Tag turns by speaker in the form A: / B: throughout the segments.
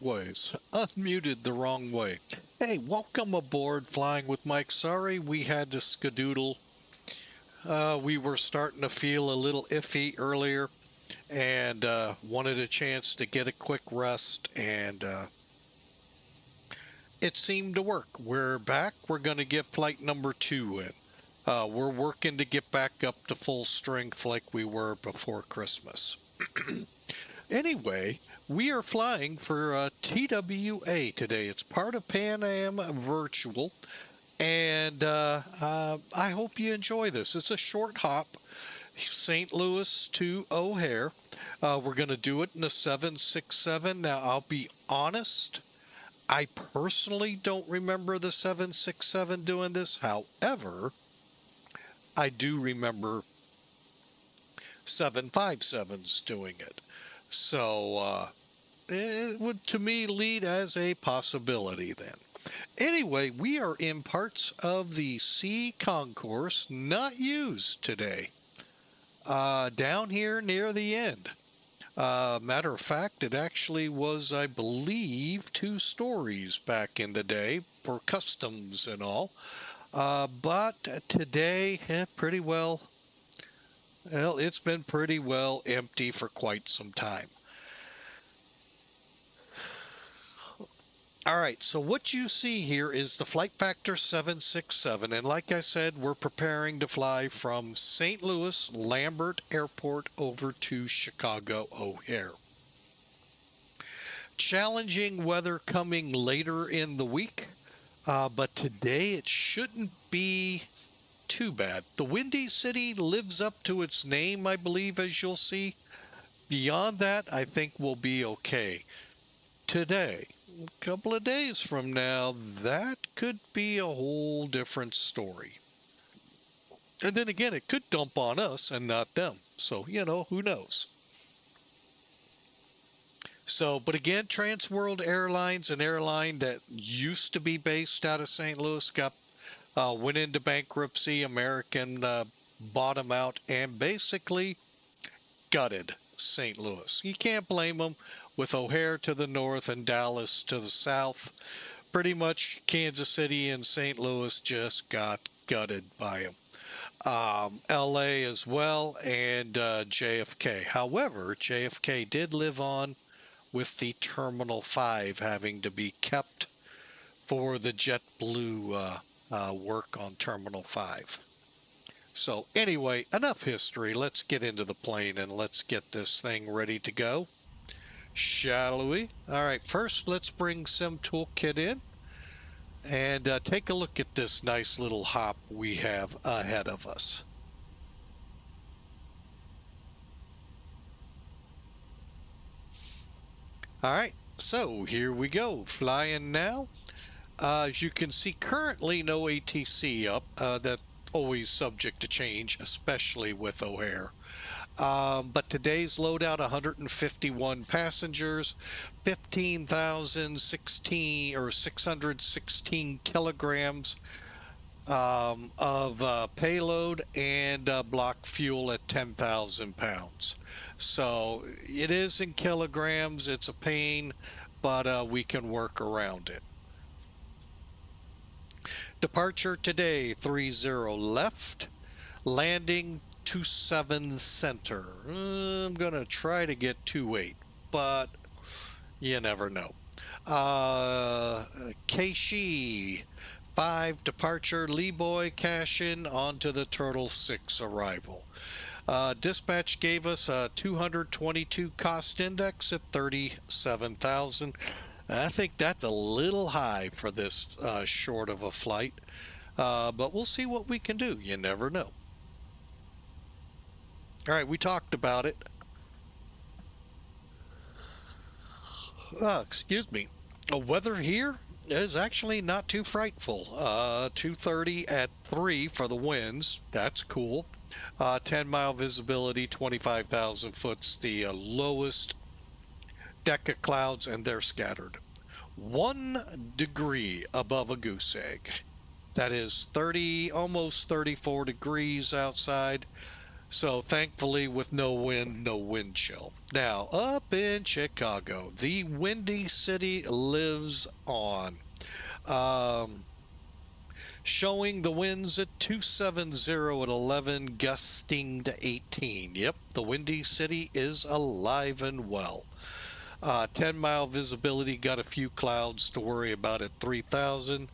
A: ways. Unmuted the wrong way. Hey, welcome aboard Flying with Mike. Sorry we had to skedoodle. We were starting to feel a little iffy earlier and wanted a chance to get a quick rest, and it seemed to work. We're back. We're going to get flight number 2 in. We're working to get back up to full strength like we were before Christmas. Anyway, we are flying for TWA today. It's part of Pan Am Virtual, and I hope you enjoy this. It's a short hop, St. Louis to O'Hare. We're going to do it in a 767. Now, I'll be honest, I personally don't remember the 767 doing this. However, I do remember 757s doing it. So it would, to me, lead as a possibility then. Anyway, we are in parts of the C concourse not used today. Down here near the end. Matter of fact, it actually was, I believe, 2 stories back in the day for customs and all. But today, pretty well, it's been pretty well empty for quite some time. All right, so what you see here is the Flight Factor 767, and like I said, we're preparing to fly from St. Louis Lambert Airport over to Chicago O'Hare. Challenging weather coming later in the week, but today it shouldn't be too bad. The Windy City lives up to its name, I believe, as you'll see. Beyond that, I think we'll be okay. Today, a couple of days from now, that could be a whole different story. And then again, it could dump on us and not them. So, who knows? So, but again, Trans World Airlines, an airline that used to be based out of St. Louis, went into bankruptcy. American bought them out and basically gutted St. Louis. You can't blame them, with O'Hare to the north and Dallas to the south. Pretty much Kansas City and St. Louis just got gutted by them. LA as well, and JFK. However, JFK did live on, with the Terminal 5 having to be kept for the JetBlue work on Terminal 5. So anyway, enough history. Let's get into the plane and let's get this thing ready to go. Shall we? All right, first let's bring Sim Toolkit in and take a look at this nice little hop we have ahead of us. All right, so here we go, flying now. As you can see, currently no ATC up. That's always subject to change, especially with O'Hare. But today's loadout, 151 passengers, 616 kilograms of payload, and block fuel at 10,000 pounds. So it is in kilograms. It's a pain, but we can work around it. Departure today, 30 left. Landing 27 center. I'm going to try to get 28, but you never know. KSHN 5 departure, LEBOY CASHN onto the Turtle 6 arrival. Dispatch gave us a 222 cost index at 37,000. I think that's a little high for this short of a flight, but we'll see what we can do. You never know. All right, we talked about it. Excuse me. The weather here is actually not too frightful. 230 at 3 for the winds. That's cool. 10-mile visibility, 25,000 foot's the lowest deck of clouds, and they're scattered. 1 degree above a goose egg. That is 30, almost 34 degrees outside. So thankfully with no wind, no wind chill. Now up in Chicago, the Windy City lives on. Um, Showing the winds at 270 at 11, gusting to 18. Yep, the Windy City is alive and well. 10-mile visibility, got a few clouds to worry about at 3,000.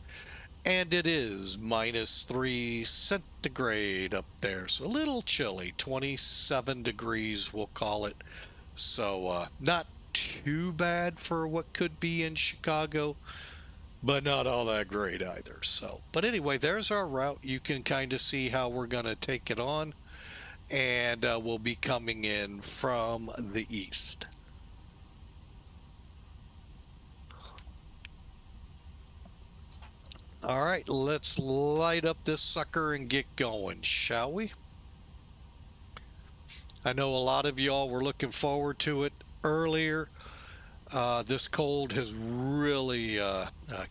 A: And it is -3 centigrade up there. So a little chilly, 27 degrees, we'll call it. So not too bad for what could be in Chicago, but not all that great either. So, but anyway, there's our route. You can kind of see how we're going to take it on. And we'll be coming in from the east. All right, let's light up this sucker and get going, shall we? I know a lot of y'all were looking forward to it earlier. This cold has really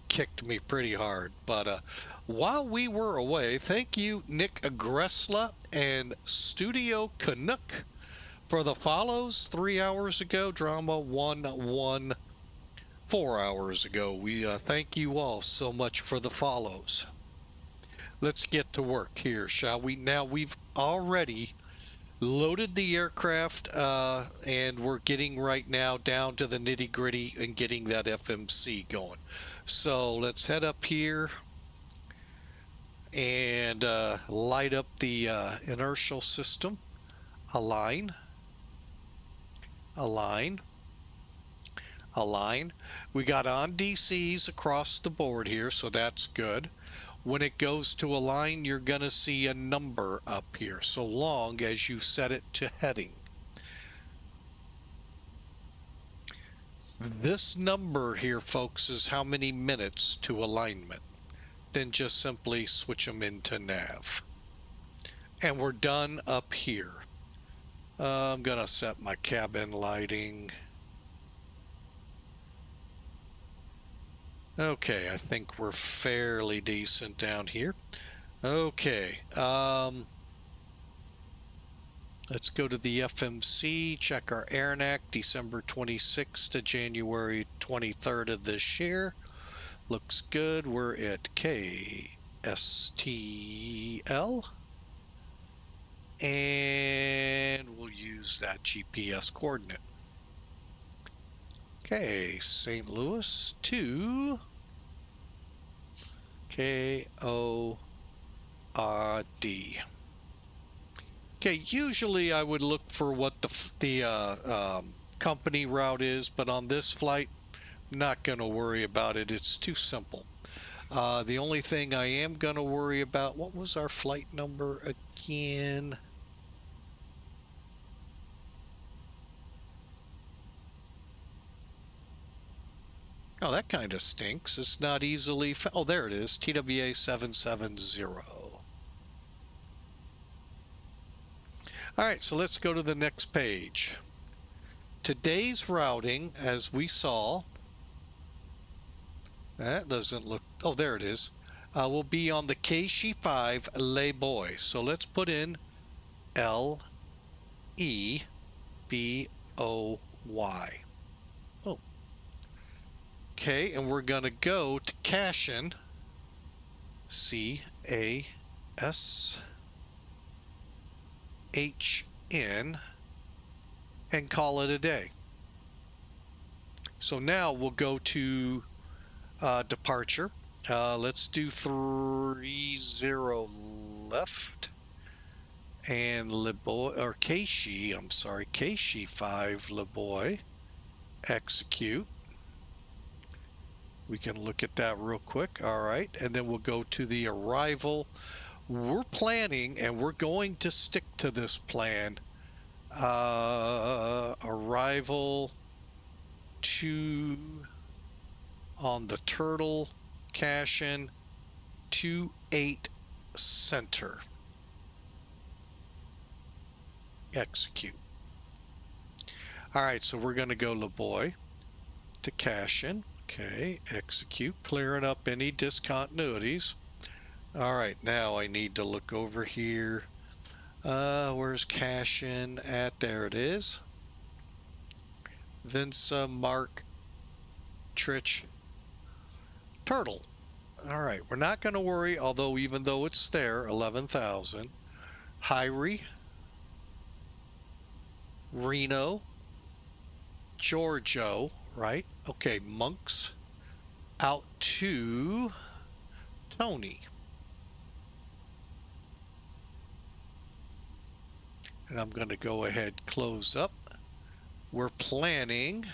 A: kicked me pretty hard. But while we were away, thank you, Nick Gressla and Studio Canuck, for the follows 3 hours ago. Drama 1-1 4 hours ago. We thank you all so much for the follows. Let's get to work here, shall we? Now, we've already loaded the aircraft and we're getting right now down to the nitty gritty and getting that FMC going. So let's head up here and light up the inertial system. Align, align, align. We got on DCs across the board here, so that's good. When it goes to align, you're going to see a number up here, so long as you set it to heading. This number here, folks, is how many minutes to alignment. Then just simply switch them into nav. And we're done up here. I'm going to set my cabin lighting. Okay, I think we're fairly decent down here. Okay, let's go to the FMC, check our AirNac, December 26th to January 23rd of this year. Looks good. We're at KSTL. And we'll use that GPS coordinate. Okay, St. Louis to KORD. Okay, usually I would look for what the company route is, but on this flight, not going to worry about it. It's too simple. The only thing I am going to worry about, what was our flight number again? Oh, that kind of stinks. It's not easily... Oh, there it is. TWA 770. All right, so let's go to the next page. Today's routing, as we saw... That doesn't look... Oh, there it is. Will be on the KSHN 5 LEBOY. So let's put in LEBOY. Oh. Okay, and we're going to go to CASHN, CASHN, and call it a day. So now we'll go to departure. Let's do 30 left. And LEBOY, or KSHN, I'm sorry, KSHN 5 LEBOY, execute. We can look at that real quick. All right, and then we'll go to the arrival. We're planning, and we're going to stick to this plan. Arrival to on the Turtle, CASHN 28 center. Execute. All right, so we're going to go LEBOY to CASHN. Okay, execute, clearing up any discontinuities. All right, now I need to look over here. Where's CASHN at? There it is. Vince, Mark, Trich, Turtle. All right, we're not going to worry, although even though it's there, 11,000. Hyrie, Reno, Giorgio, right? Okay, Monks out to Tony. And I'm going to go ahead, close up. We're planning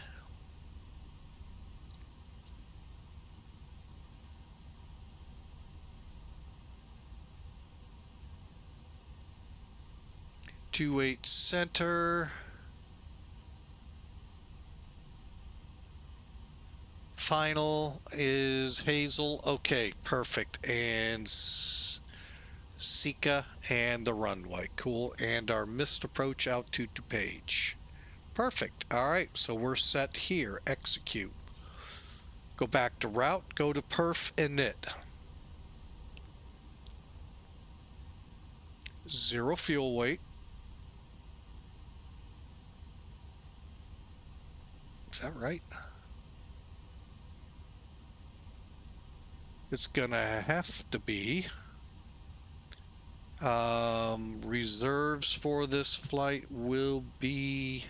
A: (28) center. Final is Hazel. Okay, perfect. And Sika and the runway. Cool. And our missed approach out to DuPage. Perfect. All right, so we're set here. Execute. Go back to route, go to perf and knit. 0 fuel weight. Is that right? It's gonna have to be. Reserves for this flight will be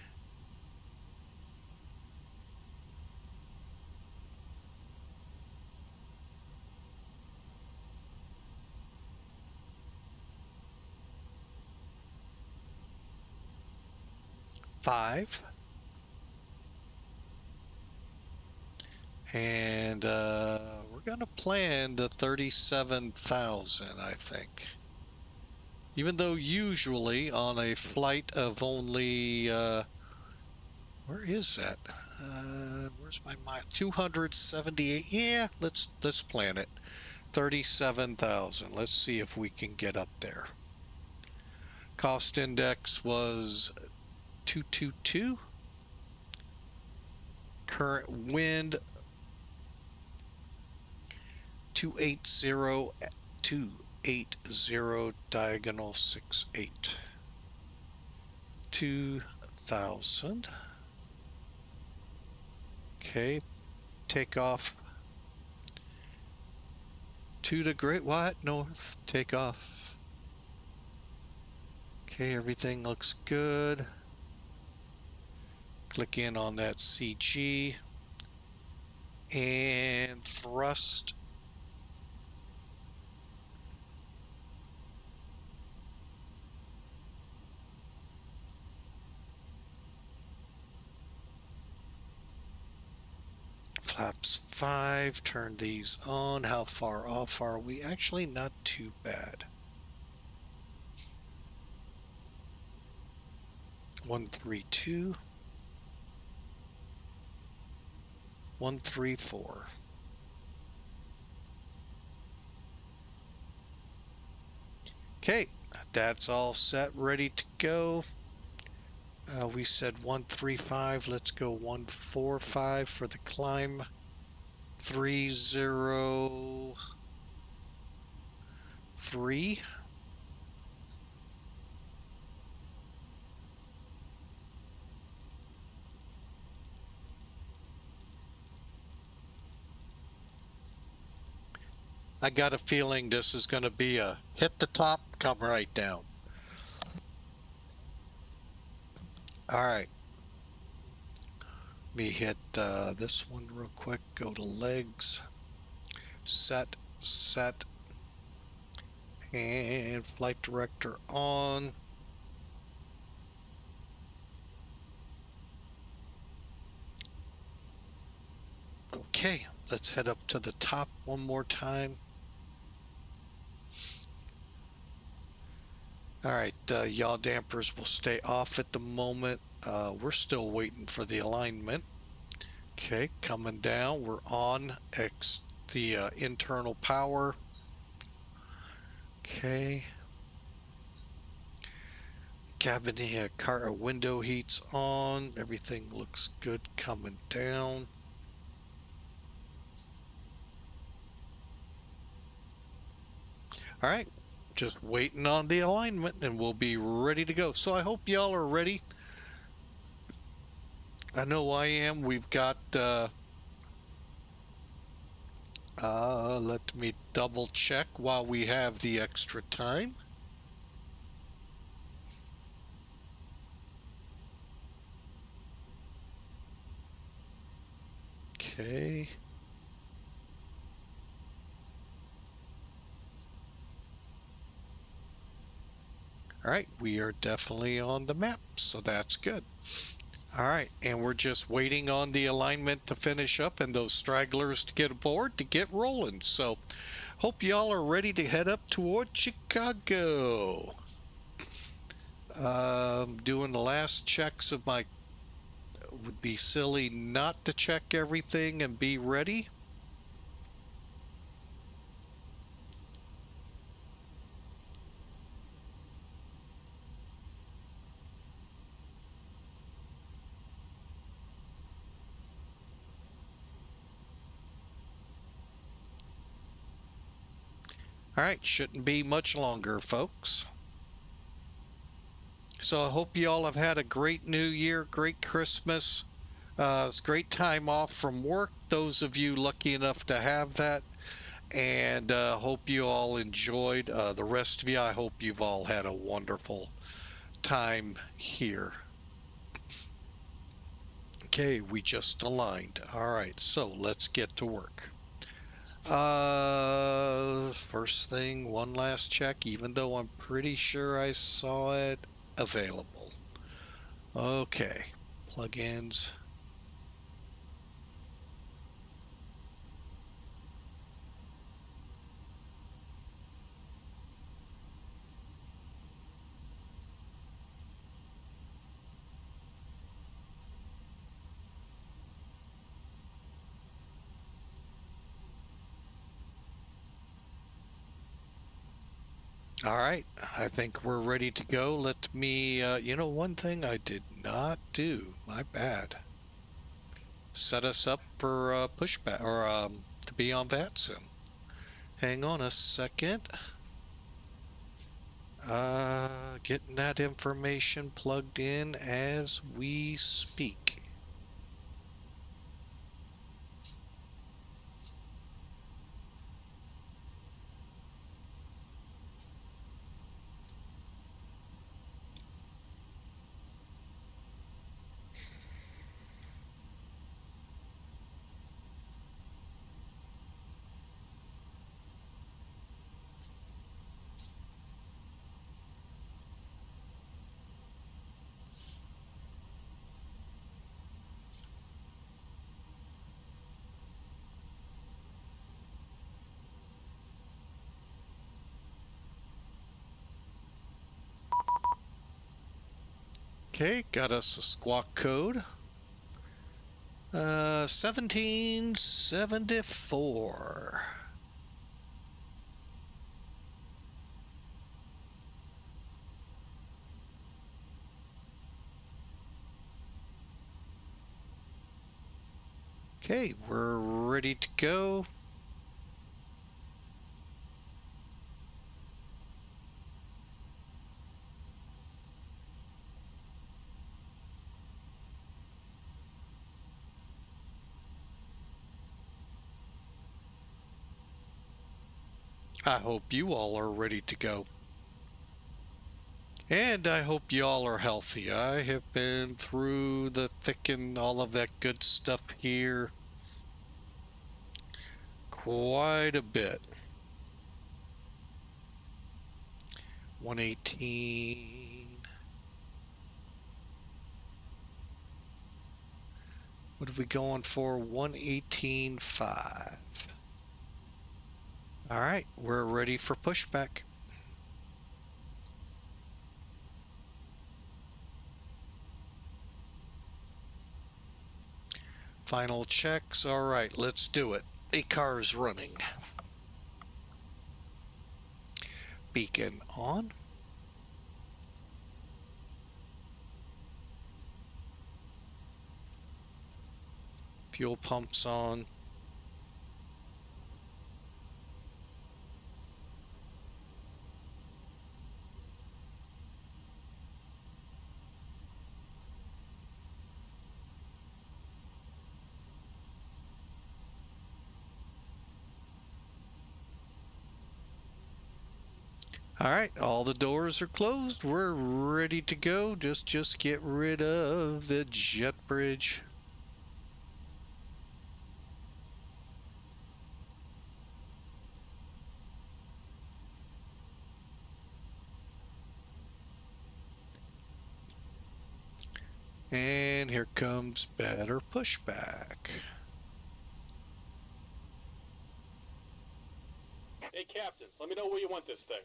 A: five. And we're gonna plan the 37,000, I think. Even though usually on a flight of only where is that? Where's my mind? 278. Yeah, let's plan it. 37,000. Let's see if we can get up there. Cost index was 222. Current wind 280, 280 diagonal 68. 2,000. Okay, take off to the Great White North. Take off. Okay, everything looks good. Click in on that CG and thrust. Flaps 5, turn these on. How far off are we? Actually, not too bad. 132. 134. Okay, that's all set, ready to go. We said 135. Let's go 145 for the climb. 303. I got a feeling this is going to be a hit the top, come right down. All right. Let me hit this one real quick. Go to legs. Set. And flight director on. Okay, let's head up to the top one more time. All right, yaw dampers will stay off at the moment. We're still waiting for the alignment. Okay, coming down. We're on the internal power. Okay. Cabin car window heats on. Everything looks good coming down. All right, Just waiting on the alignment and we'll be ready to go. So I hope y'all are ready. I know I am. We've got, let me double check while we have the extra time. Okay. All right, we are definitely on the map, so that's good. All right, and we're just waiting on the alignment to finish up and those stragglers to get aboard to get rolling. So hope y'all are ready to head up toward Chicago. Doing the last checks of my, would be silly not to check everything and be ready. All right, shouldn't be much longer, folks. So I hope you all have had a great New Year, great Christmas. It's a great time off from work, those of you lucky enough to have that. And hope you all enjoyed. The rest of you, I hope you've all had a wonderful time here. Okay, we just aligned. All right, so let's get to work. First thing, one last check, even though I'm pretty sure I saw it available. Okay, plugins. All right, I think we're ready to go. Let me, you know, one thing I did not do, my bad. Set us up for pushback, or to be on VATSIM. Hang on a second. Getting that information plugged in as we speak. Okay, got us a squawk code. 1774. Okay, we're ready to go. I hope you all are ready to go. And I hope you all are healthy. I have been through the thick and all of that good stuff here quite a bit. 118. What are we going for? 118.5. All right, we're ready for pushback. Final checks. All right, let's do it. A car's running. Beacon on. Fuel pumps on. All right, all the doors are closed. We're ready to go. Just get rid of the jet bridge. And here comes better pushback.
B: Hey, Captain, let me know where you want this thing.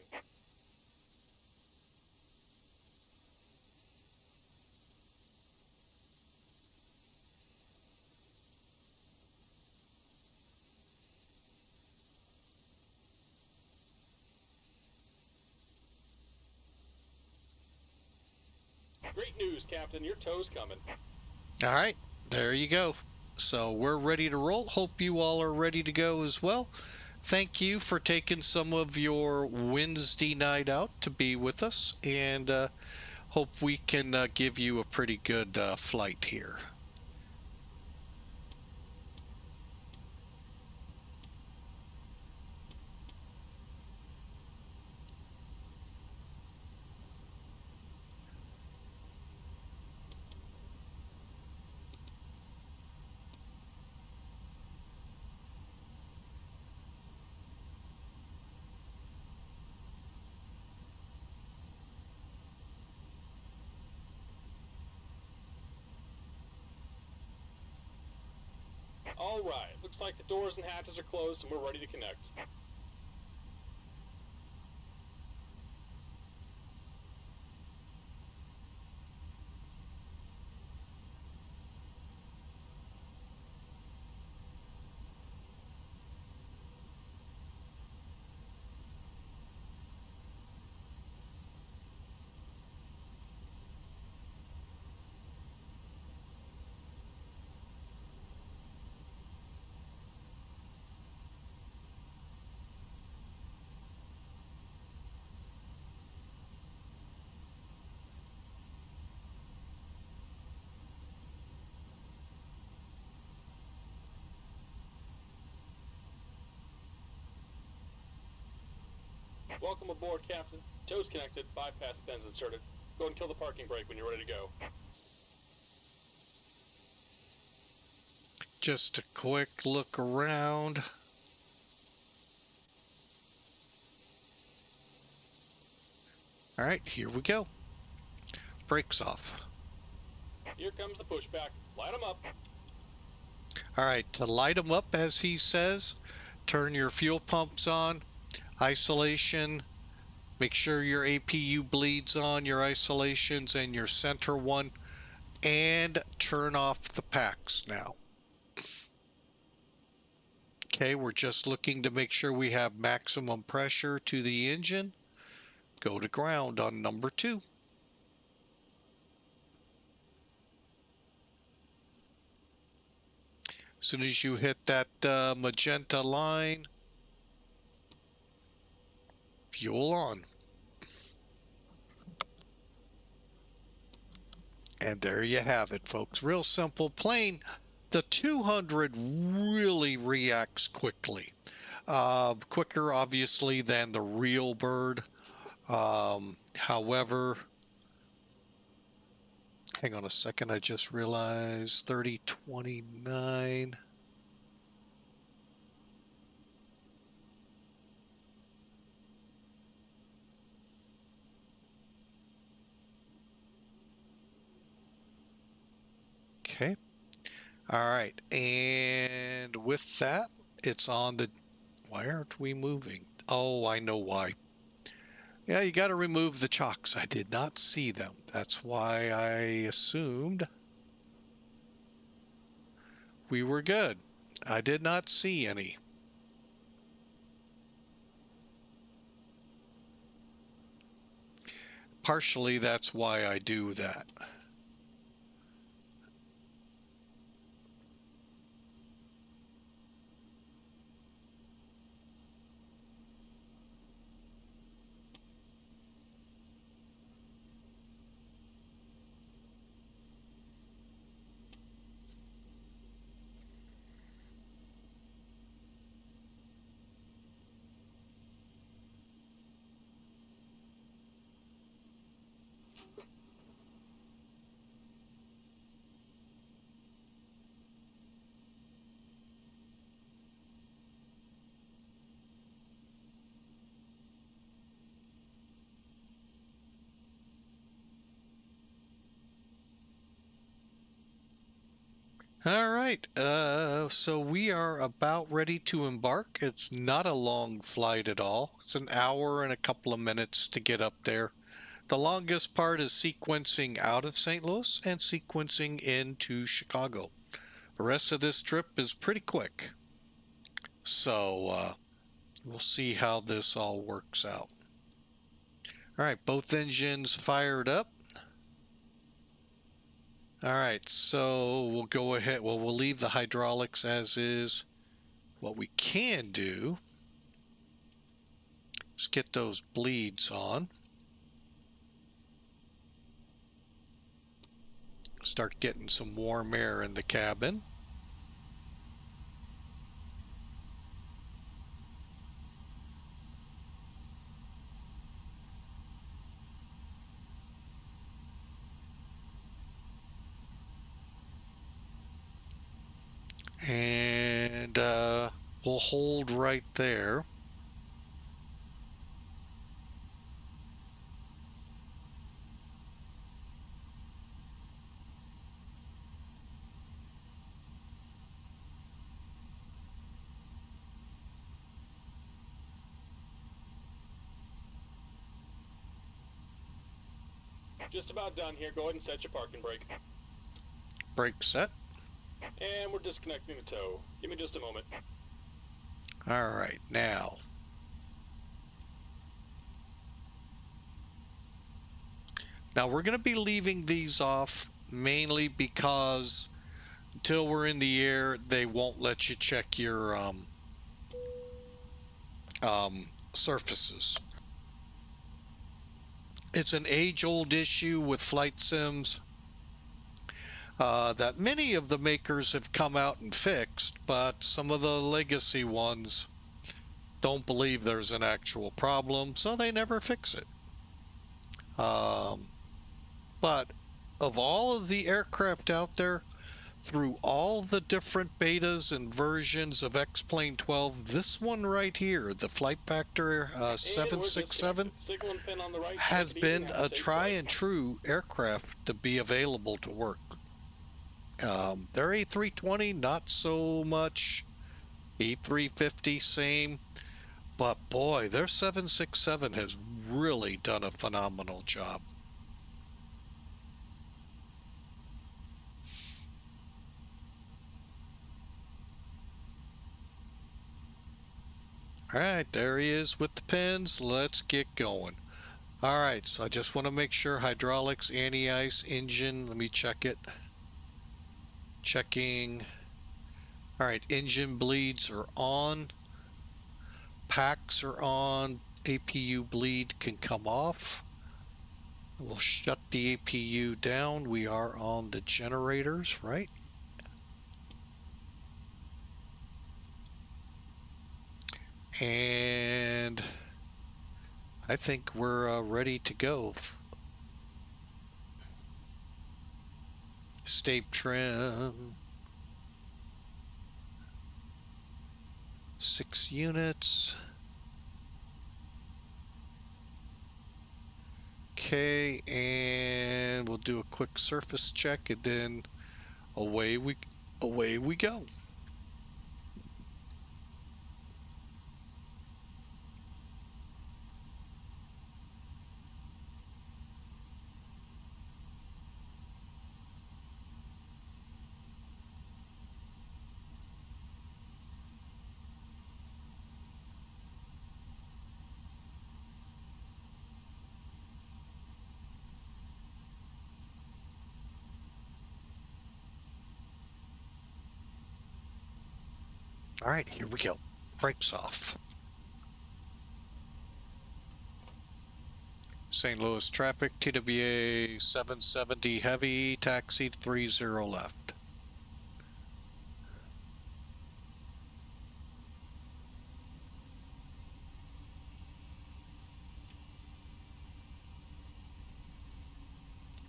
B: Great news, Captain. Your tow's coming.
A: All right, there you go. So we're ready to roll. Hope you all are ready to go as well. Thank you for taking some of your Wednesday night out to be with us, and hope we can give you a pretty good flight here.
B: All right. Looks like the doors and hatches are closed and we're ready to connect. Welcome aboard, Captain. Tow's connected, bypass pins inserted. Go and kill the parking brake when you're ready to go.
A: Just a quick look around. All right, here we go. Brakes off.
B: Here comes the pushback. Light them up.
A: All right, to light them up, as he says, turn your fuel pumps on, isolation, make sure your APU bleeds on, your isolations, and your center one, and turn off the packs now. Okay, we're just looking to make sure we have maximum pressure to the engine. Go to ground on number 2. As soon as you hit that magenta line, fuel on. And there you have it, folks. Real simple, plain. The 200 really reacts quickly. Quicker, obviously, than the real bird. However, hang on a second. I just realized 3029. Okay. All right. And with that, it's on the... Why aren't we moving? Oh, I know why. Yeah, you got to remove the chocks. I did not see them. That's why I assumed we were good. I did not see any. Partially, that's why I do that. All right, so we are about ready to embark. It's not a long flight at all. It's an hour and a couple of minutes to get up there. The longest part is sequencing out of St. Louis and sequencing into Chicago. The rest of this trip is pretty quick. So we'll see how this all works out. All right, both engines fired up. All right, so we'll go ahead. Well, we'll leave the hydraulics as is. What we can do is get those bleeds on. Start getting some warm air in the cabin. And we'll hold right there.
B: Just about done here. Go ahead and set your parking brake.
A: Brake set.
B: And we're disconnecting the tow. Give me just a moment.
A: All right, now. Now we're going to be leaving these off mainly because until we're in the air, they won't let you check your surfaces. It's an age-old issue with flight sims that many of the makers have come out and fixed, but some of the legacy ones don't believe there's an actual problem, so they never fix it. But of all of the aircraft out there, through all the different betas and versions of X-Plane 12, this one right here, the Flight Factor 767, has been a try and true aircraft to be available to work. Their A320, not so much. A350, same. But boy, their 767 has really done a phenomenal job. All right, there he is with the pins. Let's get going. All right, so I just want to make sure hydraulics, anti-ice, engine. Let me check it. Checking. All right, engine bleeds are on. Packs are on. APU bleed can come off. We'll shut the APU down. We are on the generators, right? And I think we're ready to go. Stape trim. 6 units. Okay, and we'll do a quick surface check, and then away we go. All right, here we go. Brakes off. St. Louis traffic, TWA 770 heavy, taxi 30 left.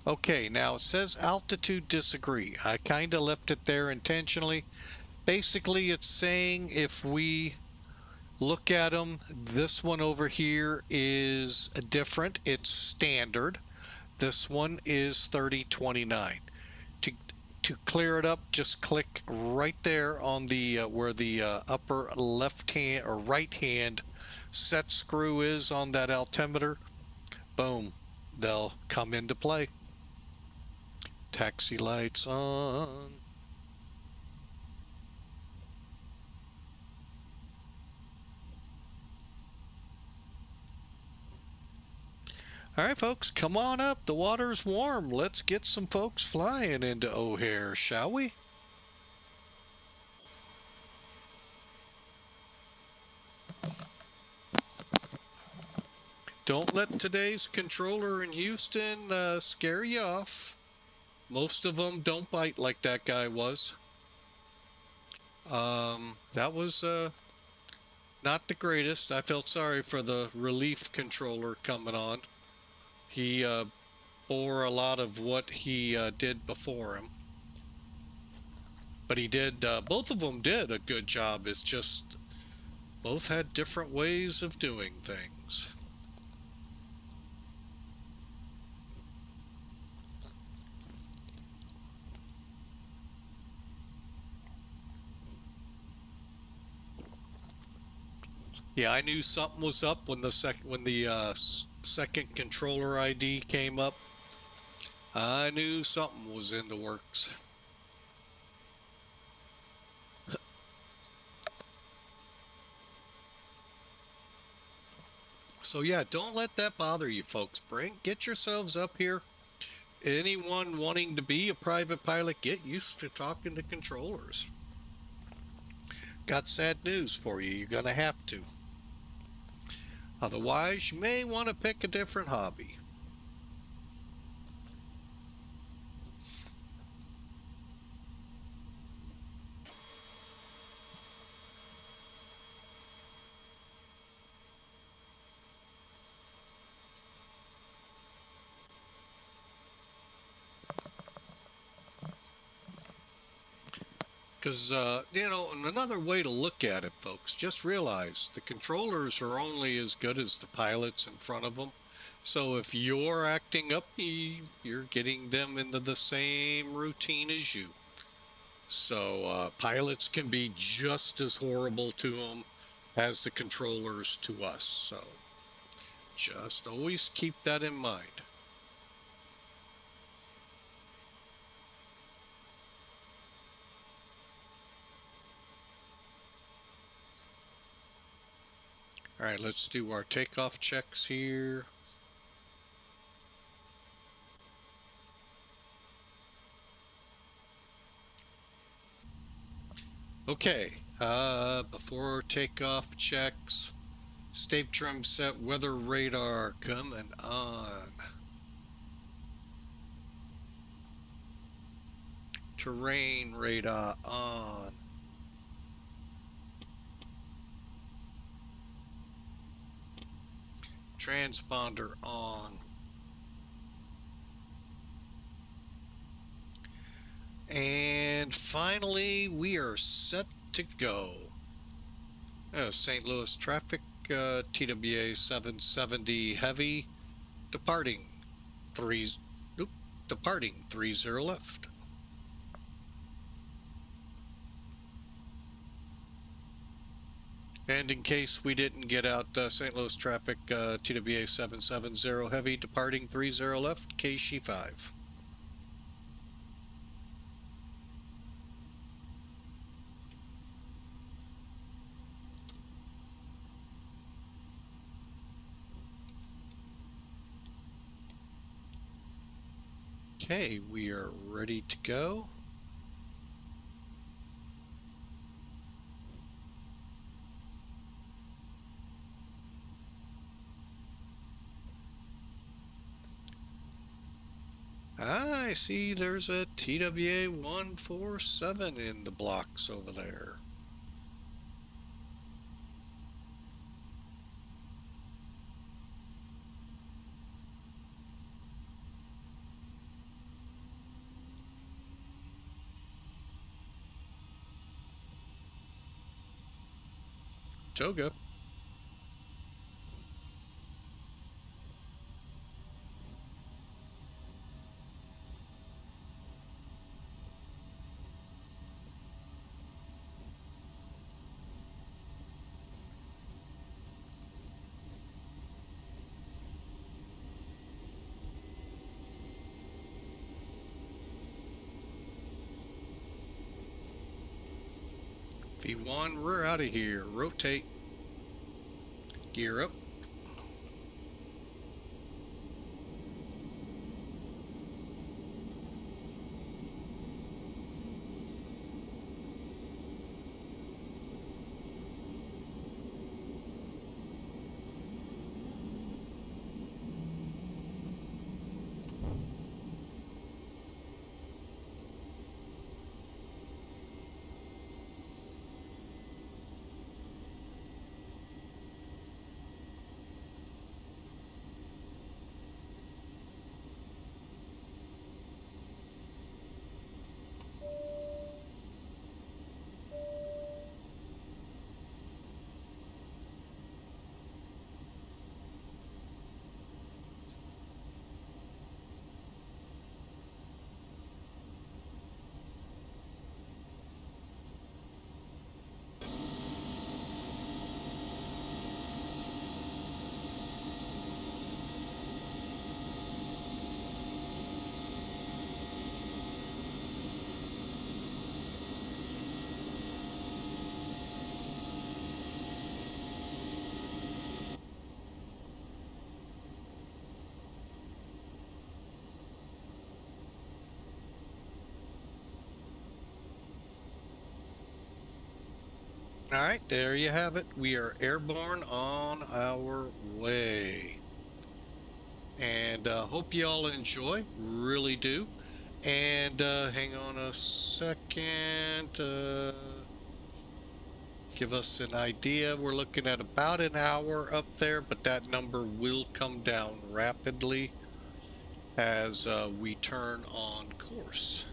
A: Okay, now it says altitude disagree. I kind of left it there intentionally. Basically, it's saying if we look at them, this one over here is different. It's standard. This one is 3029. to clear it up, just click right there on the where the upper left hand or right hand set screw is on that altimeter. Boom, they'll come into play. Taxi lights on. All right, folks, come on up. The water's warm. Let's get some folks flying into O'Hare, shall we? Don't let today's controller in Houston scare you off. Most of them don't bite like that guy was. That was not the greatest. I felt sorry for the relief controller coming on. He bore a lot of what he did before him. But he did, both of them did a good job. It's just both had different ways of doing things. Yeah, I knew something was up when the second controller ID came up. I knew something was in the works. So yeah, don't let that bother you, folks. Get yourselves up here. Anyone wanting to be a private pilot, get used to talking to controllers. Got sad news for you. You're going to have to. Otherwise, you may want to pick a different hobby. Because, you know, and another way to look at it, folks, just realize the controllers are only as good as the pilots in front of them. So if you're acting up, you're getting them into the same routine as you. So pilots can be just as horrible to them as the controllers to us. So just always keep that in mind. All right, let's do our takeoff checks here. Okay, before takeoff checks, state trim set, weather radar coming on. Terrain radar on. Transponder on. And finally, we are set to go. St. Louis traffic, TWA 770 heavy, departing 30 left. And in case we didn't get out St. Louis traffic, TWA 770 heavy, departing 30 left, KSHN 5. Okay, we are ready to go. I see there's a TWA 147 in the blocks over there. Toga. V1, we're out of here. Rotate. Gear up. All right, there you have it. We are airborne on our way. And hope you all enjoy. Really do. And hang on a second. Give us an idea. We're looking at about an hour up there, but that number will come down rapidly as we turn on course.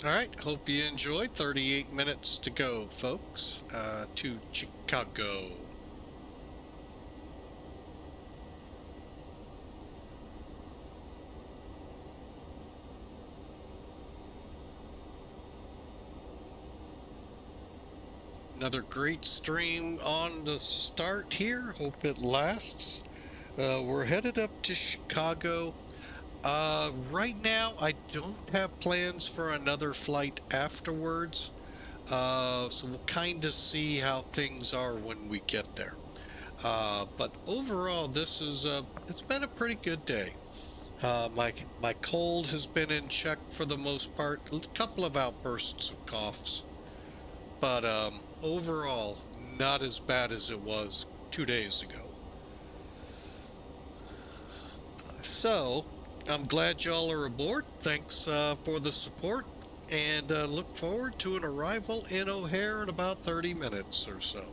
A: All right, hope you enjoyed. 38 minutes to go, folks, to Chicago. Another great stream on the start here. Hope it lasts. We're headed up to Chicago. Right now, I don't have plans for another flight afterwards. So we'll kind of see how things are when we get there. But overall, this is it's been a pretty good day. My cold has been in check for the most part. A couple of outbursts of coughs, but overall, not as bad as it was 2 days ago. So, I'm glad y'all are aboard. Thanks for the support. and look forward to an arrival in O'Hare in about 30 minutes or so.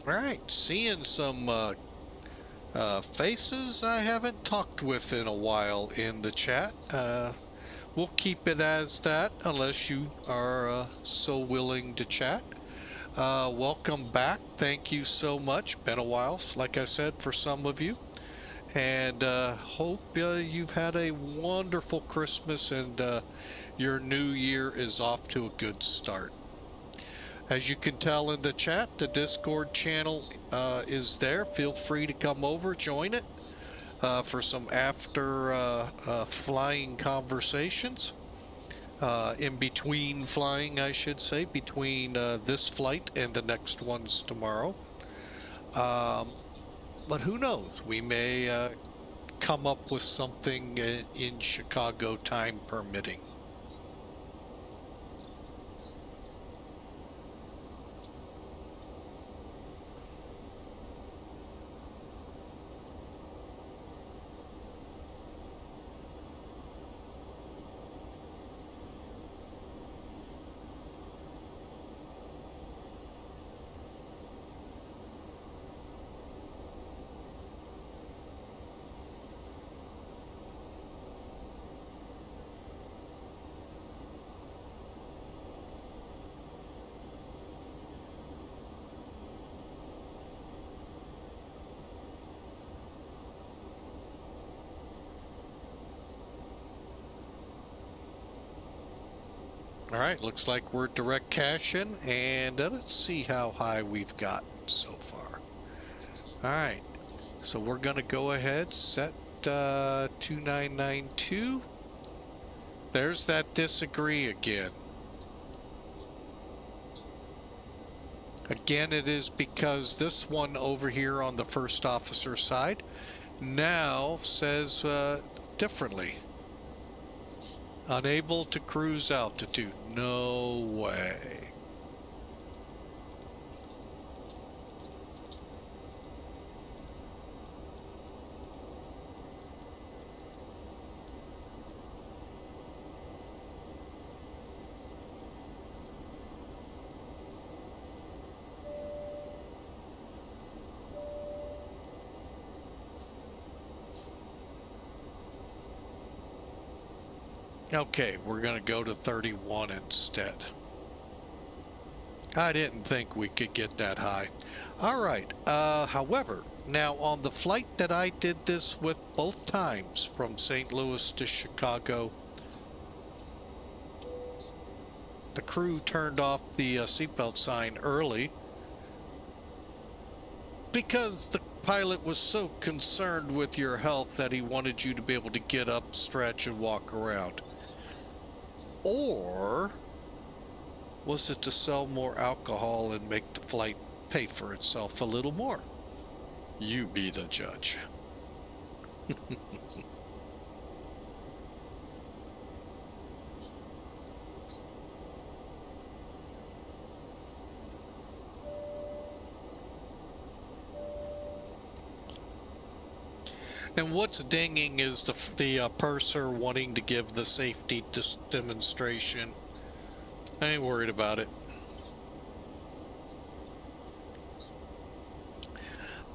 A: All right, seeing some faces I haven't talked with in a while in the chat. We'll keep it as that unless you are so willing to chat. Welcome back. Thank you so much. Been a while, like I said, for some of you. And hope you've had a wonderful Christmas and your new year is off to a good start. As you can tell in the chat, the Discord channel is there. Feel free to come over, join it for some after flying conversations. In between flying, I should say, between this flight and the next ones tomorrow. But who knows? We may come up with something in Chicago, time permitting. All right, looks like we're direct CASHN, and let's see how high we've gotten so far. All right, so we're going to go ahead, set 2992. There's that disagree again. Again, it is because this one over here on the first officer side now says differently. Unable to cruise altitude. No way. Okay, we're going to go to 31 instead. I didn't think we could get that high. All right. However, Now, on the flight that I did this with both times from St. Louis to Chicago, the crew turned off the seatbelt sign early because the pilot was so concerned with your health that he wanted you to be able to get up, stretch, and walk around. Or was it to sell more alcohol and make the flight pay for itself a little more? You be the judge. And what's dinging is the purser wanting to give the safety demonstration. I ain't worried about it.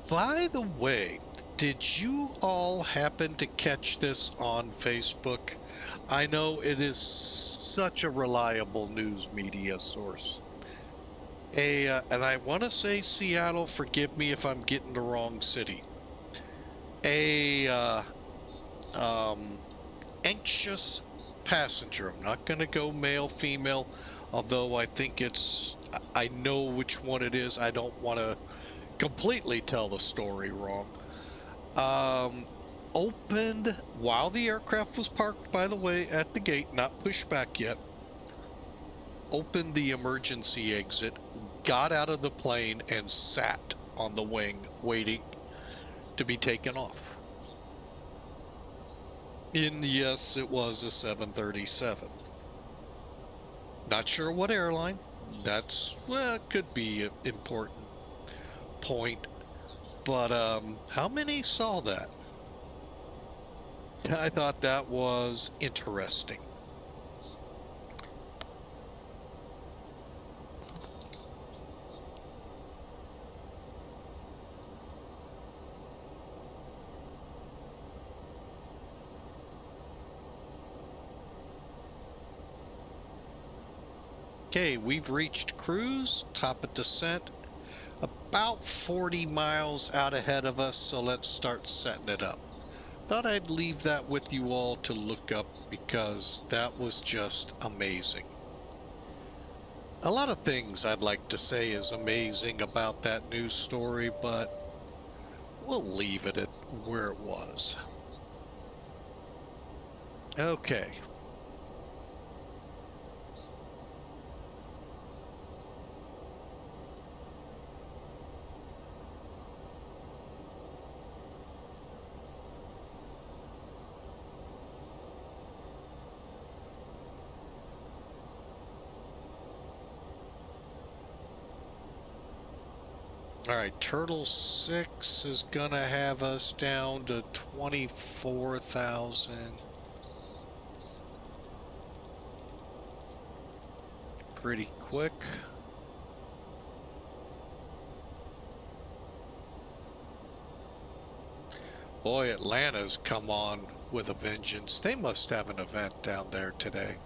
A: By the way, did you all happen to catch this on Facebook? I know it is such a reliable news media source. And I want to say Seattle, forgive me if I'm getting the wrong city. Anxious passenger. I'm not going to go male, female, although I think I know which one it is. I don't want to completely tell the story wrong. Opened while the aircraft was parked, by the way, at the gate, not pushed back yet. Opened the emergency exit, got out of the plane, and sat on the wing waiting to be taken off. Yes, it was a 737. Not sure what airline. It could be an important point. But how many saw that? I thought that was interesting. Okay, we've reached cruise, top of descent, about 40 miles out ahead of us, so let's start setting it up. Thought I'd leave that with you all to look up because that was just amazing. A lot of things I'd like to say is amazing about that news story, but we'll leave it at where it was. Okay. All right, Turtle 6 is gonna have us down to 24,000. Pretty quick. Boy, Atlanta's come on with a vengeance. They must have an event down there today.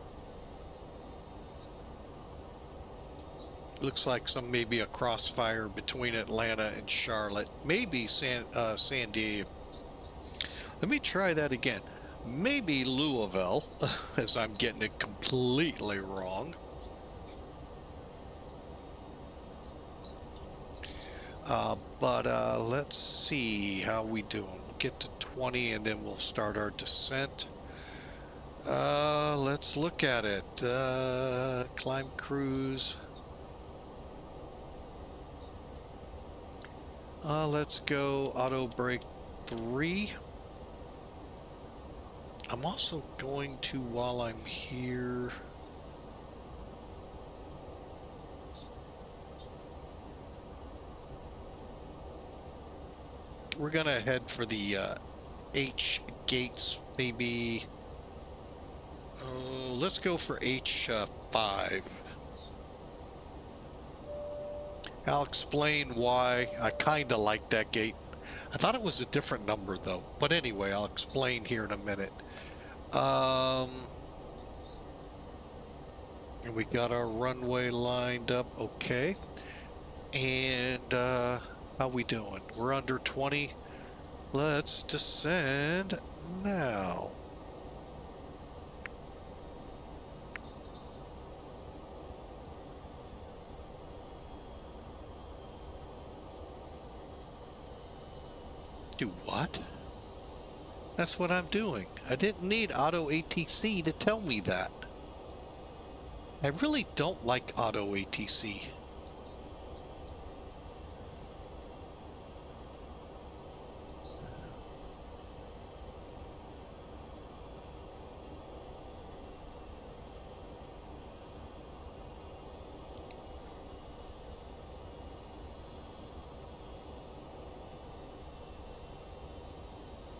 A: Looks like maybe a crossfire between Atlanta and Charlotte. Maybe San Diego. Let me try that again. Maybe Louisville, as I'm getting it completely wrong. But let's see how we doing. We'll get to 20 and then we'll start our descent. Let's look at it. Climb cruise. Let's go auto brake 3. I'm also going to, while I'm here, we're gonna head for the H gates, maybe. Let's go for H5. I'll explain why I kind of like that gate. I thought it was a different number though, but anyway, I'll explain here in a minute. And we got our runway lined up, okay. And How we doing? We're under 20. Let's descend now. Do what? That's what I'm doing. I didn't need auto ATC to tell me that. I really don't like auto ATC.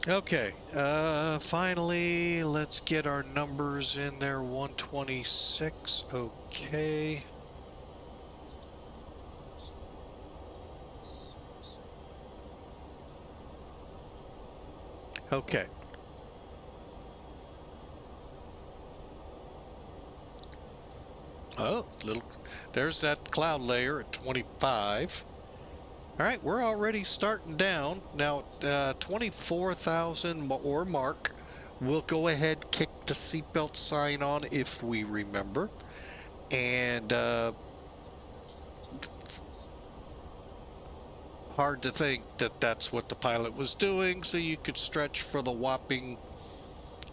A: Okay, finally, let's get our numbers in there. 126, okay. Okay. Oh, there's that cloud layer at 25. All right, we're already starting down. Now, 24,000 or mark, we'll go ahead, kick the seatbelt sign on if we remember. And hard to think that that's what the pilot was doing, so you could stretch for the whopping,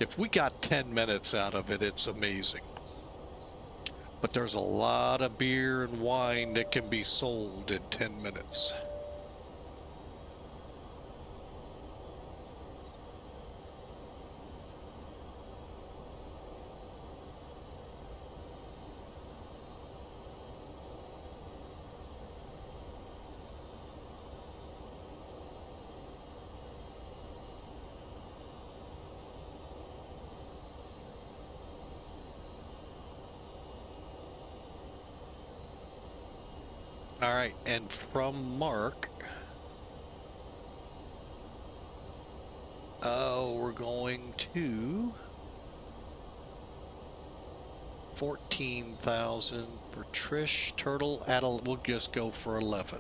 A: if we got 10 minutes out of it, it's amazing. But there's a lot of beer and wine that can be sold in 10 minutes. All right, and from Mark, we're going to 14,000 for Trish. Turtle, we'll just go for 11.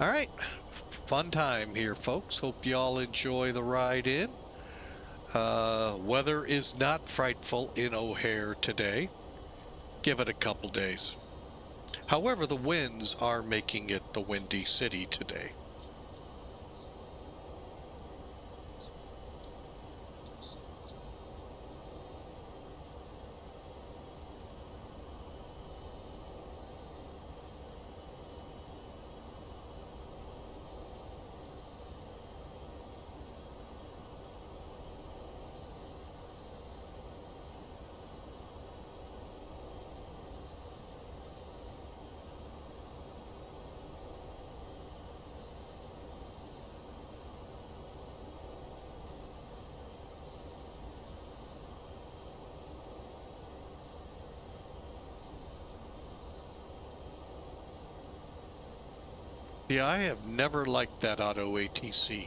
A: All right, fun time here, folks. Hope y'all enjoy the ride in. Weather is not frightful in O'Hare today. Give it a couple days. However, the winds are making it the windy city today. Yeah, I have never liked that auto ATC.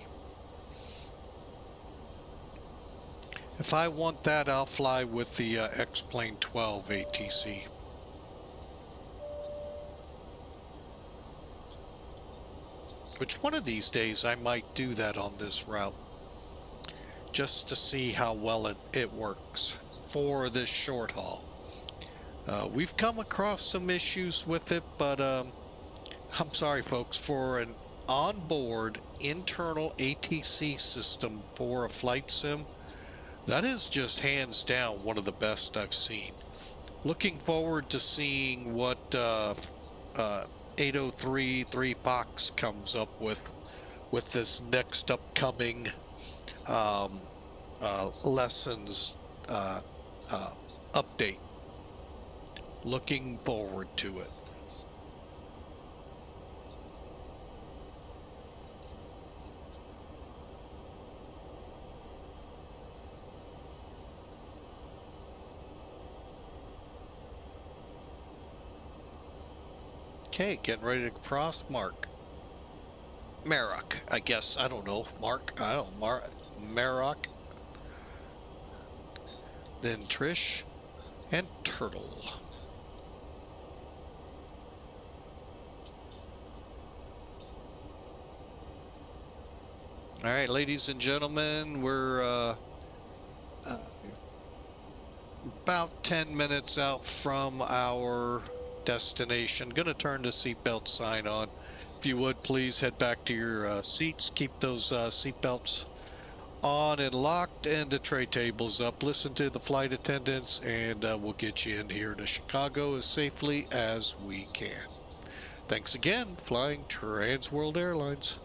A: If I want that, I'll fly with the XP12 ATC. Which one of these days I might do that on this route. Just to see how well it works for this short haul. We've come across some issues with it, but I'm sorry, folks, for an onboard internal ATC system for a flight sim, that is just hands down one of the best I've seen. Looking forward to seeing what 8033 Fox comes up with this next upcoming lessons update. Looking forward to it. Okay, getting ready to cross Mark. Marok, I guess. I don't know. Mark. I don't know. Marok. Then Trish and Turtle. All right, ladies and gentlemen, we're about 10 minutes out from our destination. Going to turn the seatbelt sign on. If you would, please head back to your seats. Keep those seatbelts on and locked, and the tray tables up. Listen to the flight attendants, and we'll get you in here to Chicago as safely as we can. Thanks again, flying Trans World Airlines.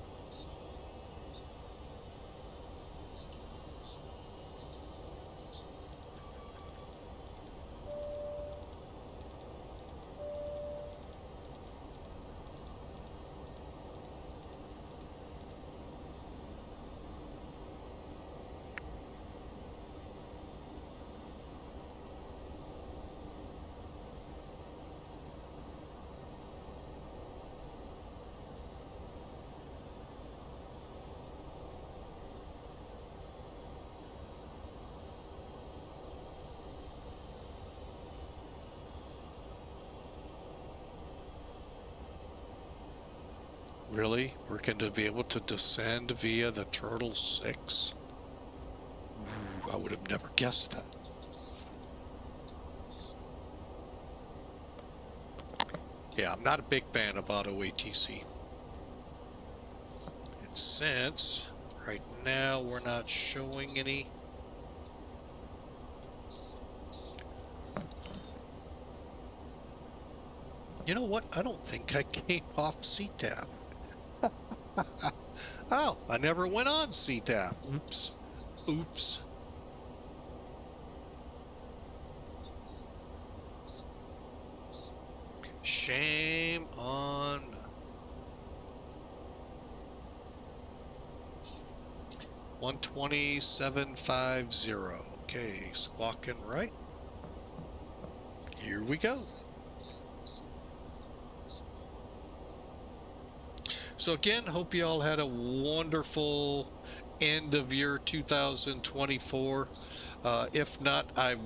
A: Really? We're going to be able to descend via the Turtle 6? Ooh, I would have never guessed that. Yeah, I'm not a big fan of auto ATC. And since right now we're not showing any, you know what? I don't think I came off CTAF. Oh, I never went on CTAF. Oops. Oops. Shame on. 12750. Okay, squawking right. Here we go. So again, hope you all had a wonderful end of year 2024. If not, I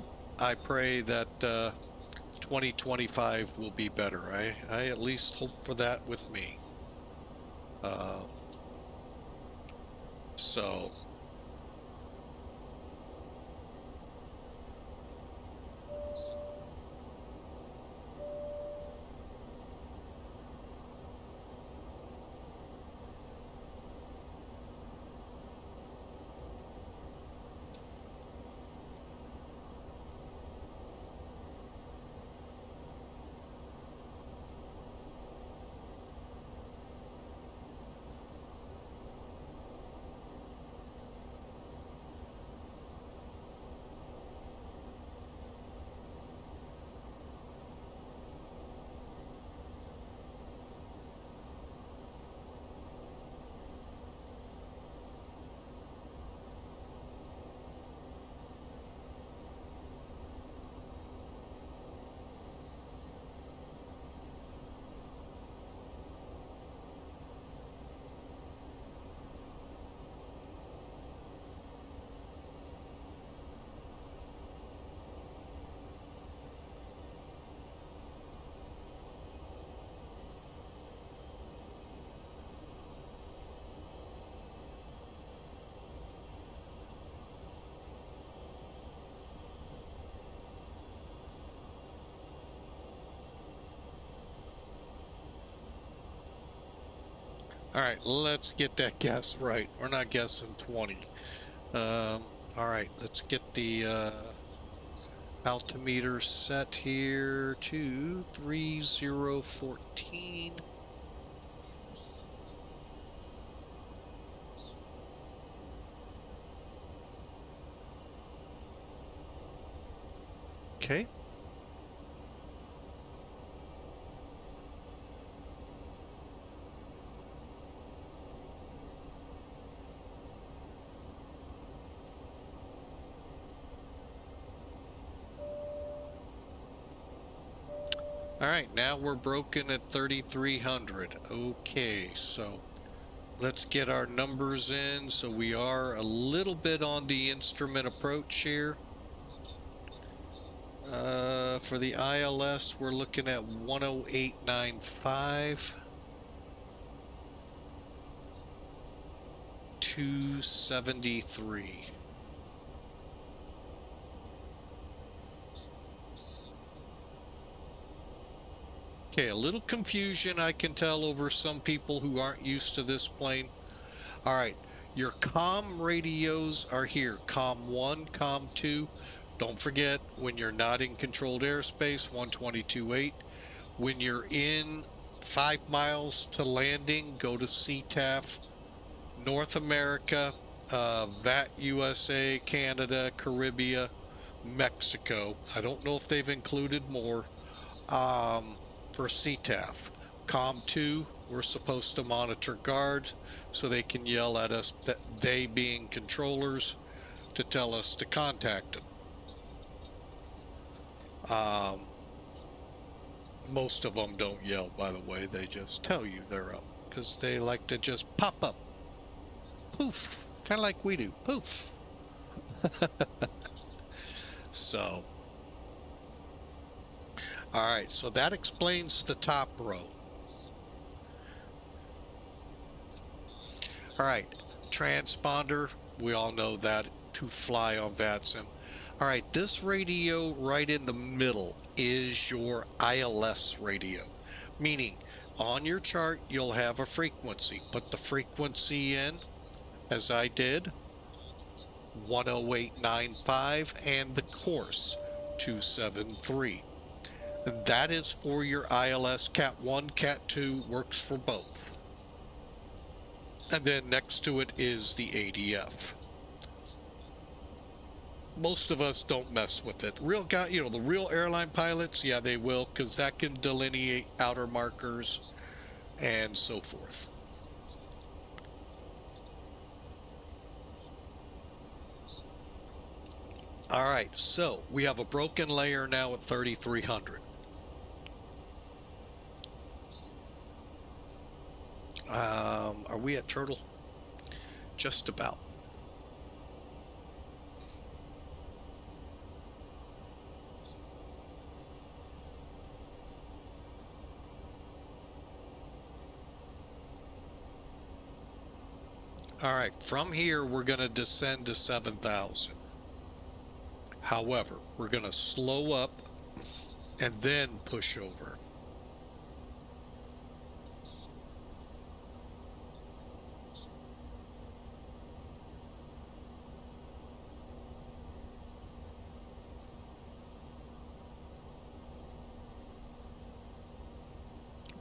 A: pray that 2025 will be better. I at least hope for that with me. So all right, let's get that guess right. We're not guessing 20. All right, let's get the altimeter set here to 3014. Okay. All right, now we're broken at 3,300. Okay, so let's get our numbers in. So we are a little bit on the instrument approach here. For the ILS, we're looking at 108.95. 273. Okay, a little confusion I can tell over some people who aren't used to this plane. All right, your comm radios are here. Comm 1, comm 2. Don't forget, when you're not in controlled airspace, 122.8. When you're in 5 miles to landing, go to CTAF. North America, VAT USA, Canada, Caribbean, Mexico. I don't know if they've included more. For CTAF. COM 2, we're supposed to monitor guards so they can yell at us, that they being controllers, to tell us to contact them. Most of them don't yell, by the way. They just tell you they're up because they like to just pop up. Poof. Kind of like we do. Poof. So, all right. So that explains the top row. All right. Transponder. We all know that to fly on VATSIM. All right. This radio right in the middle is your ILS radio, meaning on your chart, you'll have a frequency. Put the frequency in, as I did, 108.95, and the course, 273. And that is for your ILS. Cat 1, Cat 2 works for both. And then next to it is the ADF. Most of us don't mess with it. Real guy, you know, the real airline pilots, yeah, they will, because that can delineate outer markers and so forth. All right, so we have a broken layer now at 3,300. Are we at turtle? Just about. All right, from here, we're going to descend to 7,000. However, we're going to slow up and then push over.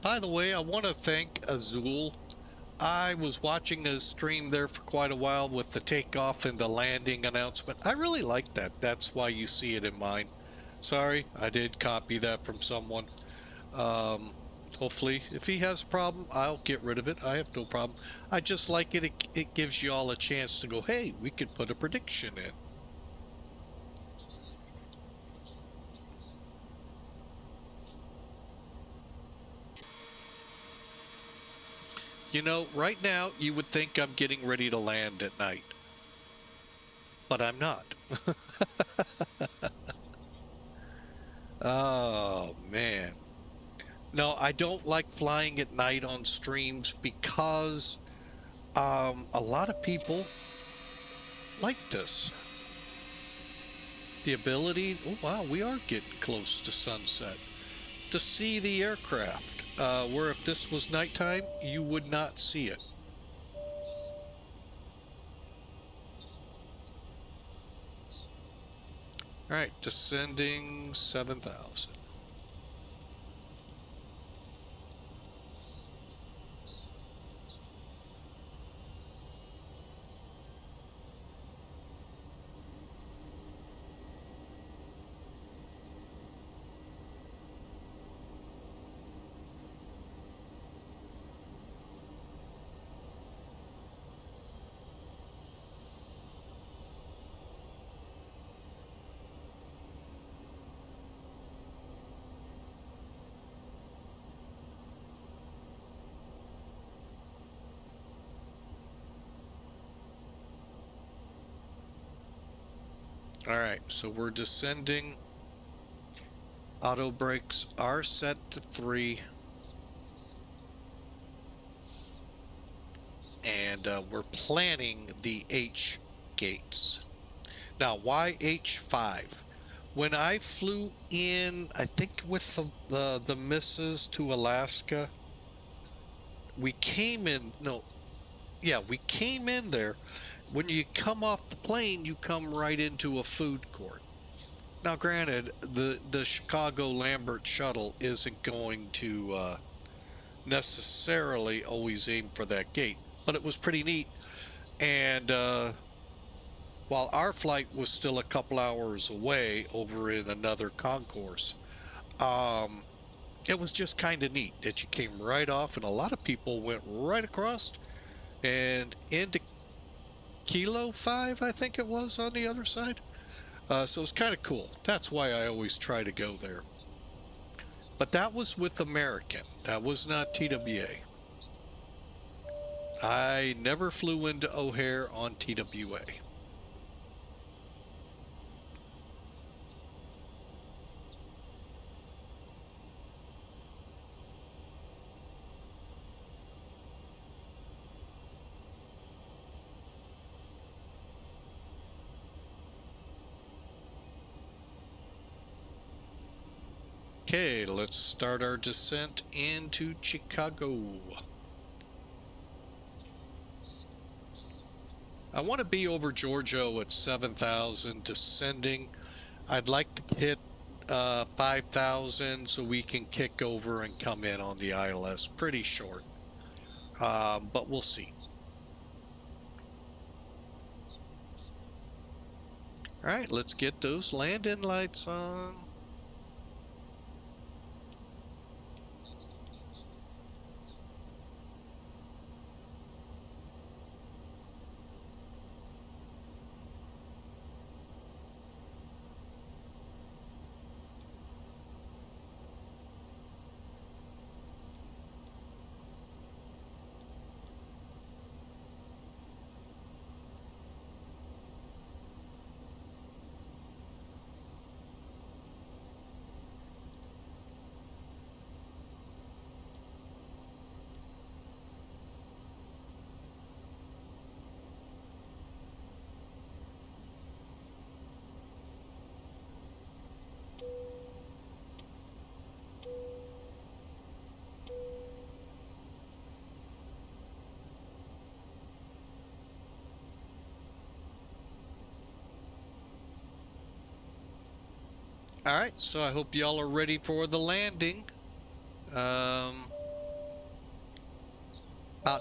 A: By the way, I want to thank Azul. I was watching his stream there for quite a while with the takeoff and the landing announcement. I really like that. That's why you see it in mine. Sorry, I did copy that from someone. Hopefully, if he has a problem, I'll get rid of it. I have no problem. I just like it. It gives you all a chance to go, hey, we could put a prediction in. You know, right now, you would think I'm getting ready to land at night. But I'm not. Oh, man. No, I don't like flying at night on streams because a lot of people like this. The ability, oh wow, we are getting close to sunset, to see the aircraft, where if this was nighttime, you would not see it. All right, descending 7,000. All right, so we're descending. Auto brakes are set to 3. and we're planning the H gates. Now, why H5? When I flew in, I think with the missus to Alaska, we came in, no, yeah, we came in there. When you come off the plane, you come right into a food court. Now, granted, the Chicago Lambert shuttle isn't going to necessarily always aim for that gate, but it was pretty neat. And while our flight was still a couple hours away over in another concourse, um, it was just kind of neat that you came right off, and a lot of people went right across and into Kilo 5, I think it was, on the other side. So it's kind of cool. That's why I always try to go there. But that was with American. That was not TWA. I never flew into O'Hare on TWA. Okay, let's start our descent into Chicago. I want to be over Giorgio at 7,000 descending. I'd like to hit 5,000 so we can kick over and come in on the ILS pretty short. But we'll see. All right, let's get those landing lights on. All right, so I hope y'all are ready for the landing. About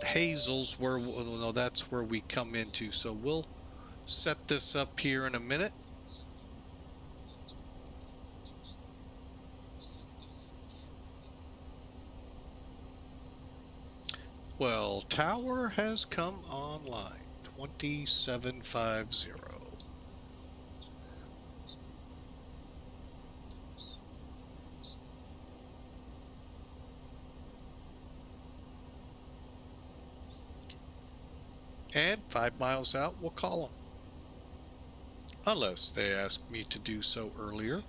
A: Hazel's where, no, that's where we come into. So we'll set this up here in a minute. Well, tower has come online. 2750. And 5 miles out, we'll call them. Unless they ask me to do so earlier.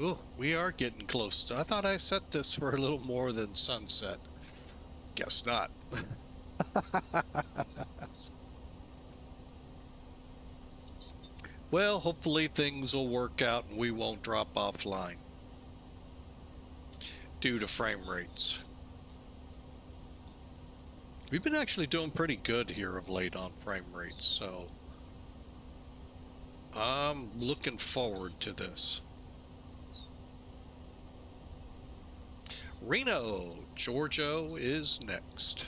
A: Oh, we are getting close. I thought I set this for a little more than sunset. Guess not. Well, hopefully things will work out and we won't drop offline due to frame rates. We've been actually doing pretty good here of late on frame rates, so I'm looking forward to this. Reno, Giorgio is next.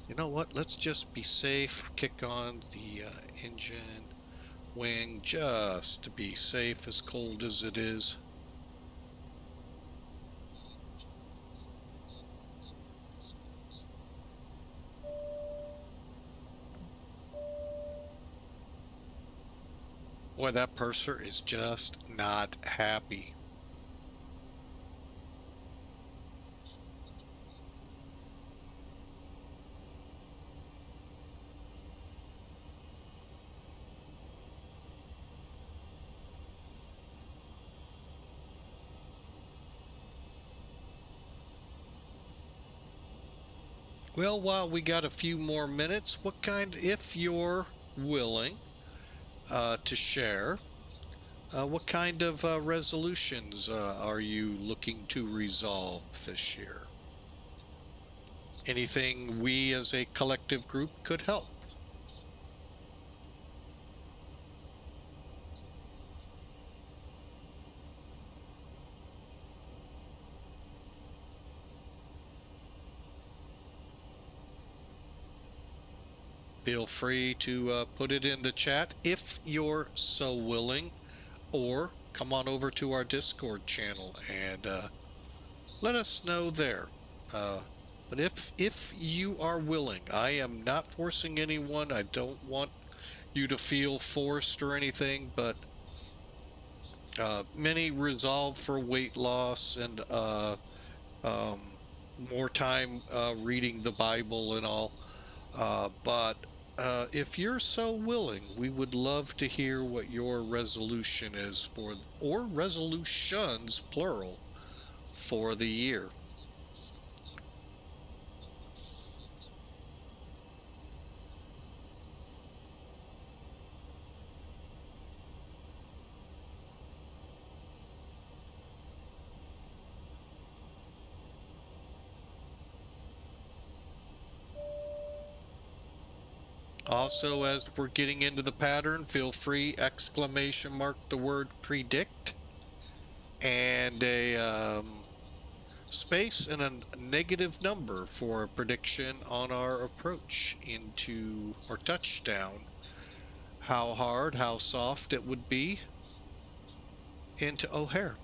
A: You know what? Let's just be safe. Kick on the engine wing just to be safe, as cold as it is. Boy, that purser is just not happy. Well, while we got a few more minutes, if you're willing to share, what kind of resolutions are you looking to resolve this year? Anything we as a collective group could help? Feel free to put it in the chat if you're so willing, or come on over to our Discord channel and let us know there. But if you are willing, I am not forcing anyone. I don't want you to feel forced or anything, but many resolve for weight loss and um, more time reading the Bible and all. But if you're so willing, we would love to hear what your resolution is for, or resolutions, plural, for the year. Also, as we're getting into the pattern, feel free, exclamation mark the word predict and a space and a negative number for a prediction on our approach into or touchdown. How hard, how soft it would be into O'Hare.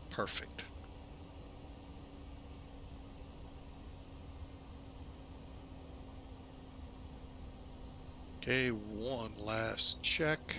A: Perfect. Okay, one last check.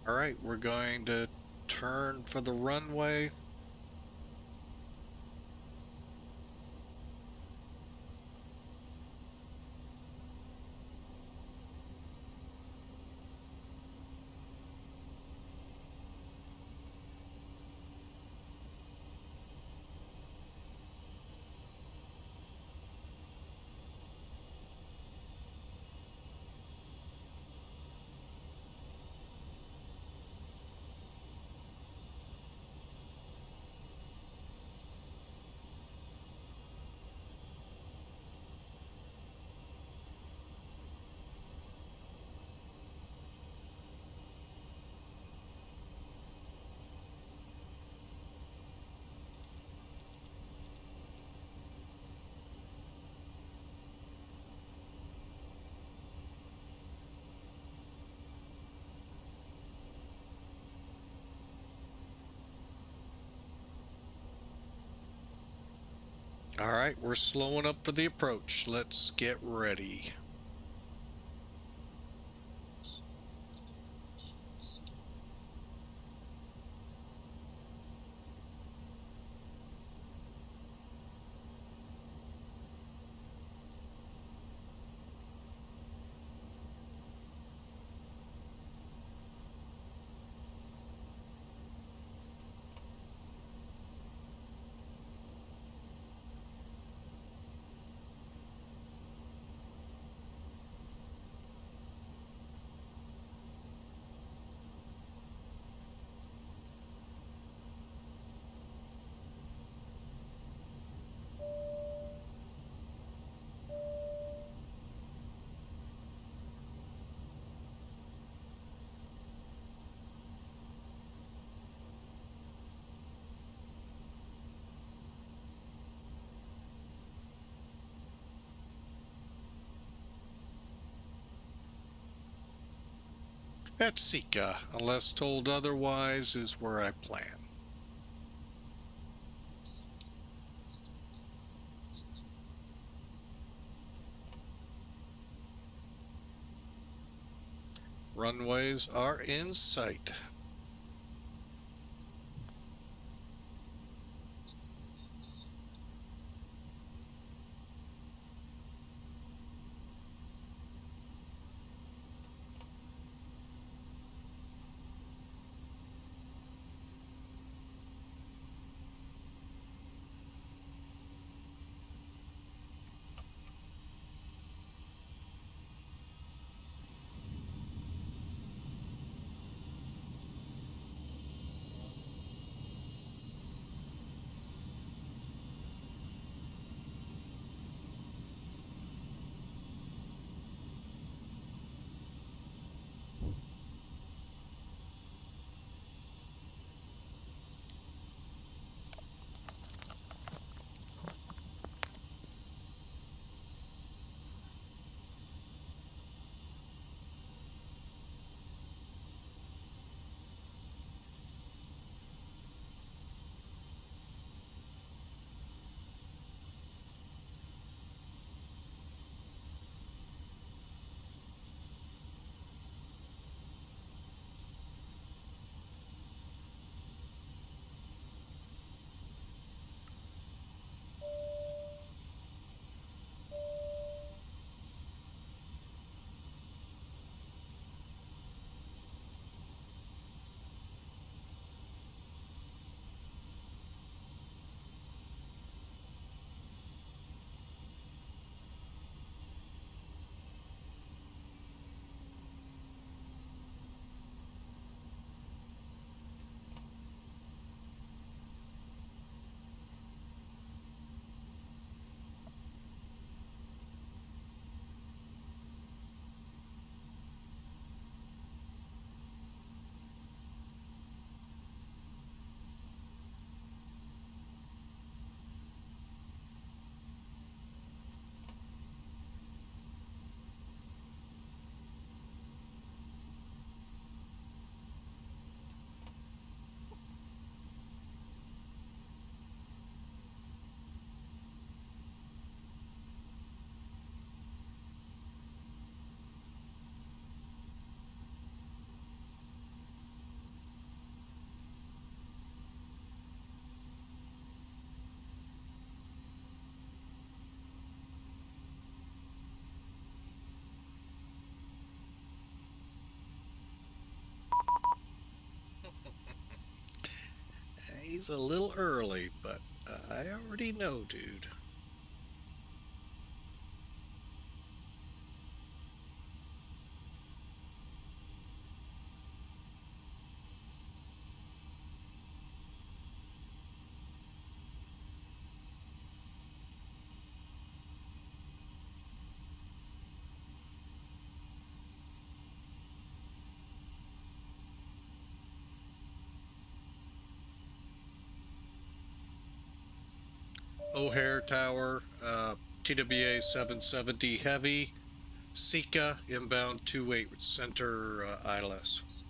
A: All right, we're going to turn for the runway. All right, we're slowing up for the approach. Let's get ready. Vatsika, unless told otherwise, is where I plan. Runways are in sight. He's a little early, but I already know, dude. O'Hare Tower, TWA 770 Heavy, Sika inbound 28 Center ILS.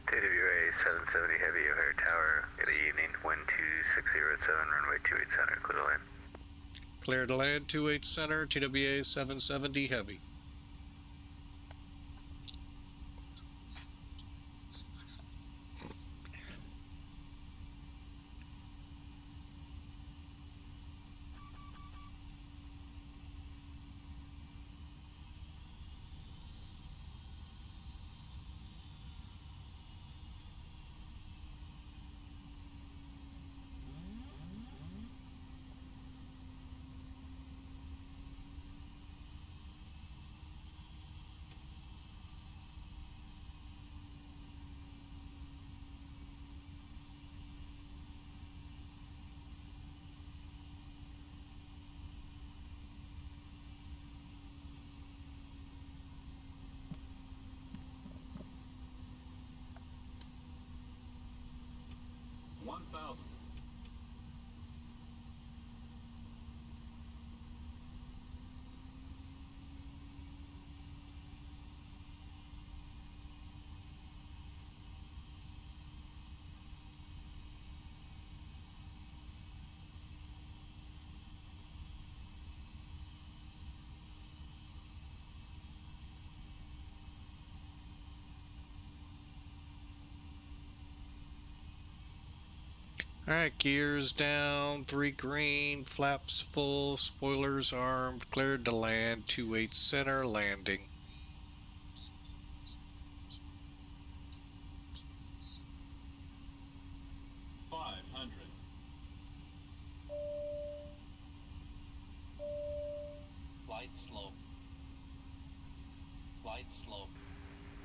C: TWA 770 Heavy, O'Hare Tower, good evening, wind 2607, runway 28 center, clear to land.
A: Clear to land 28 Center, TWA 770 Heavy. Alright, gears down, 3 green, flaps full, spoilers armed, cleared to land, 28 Center, landing.
D: Flight slow. Flight slow.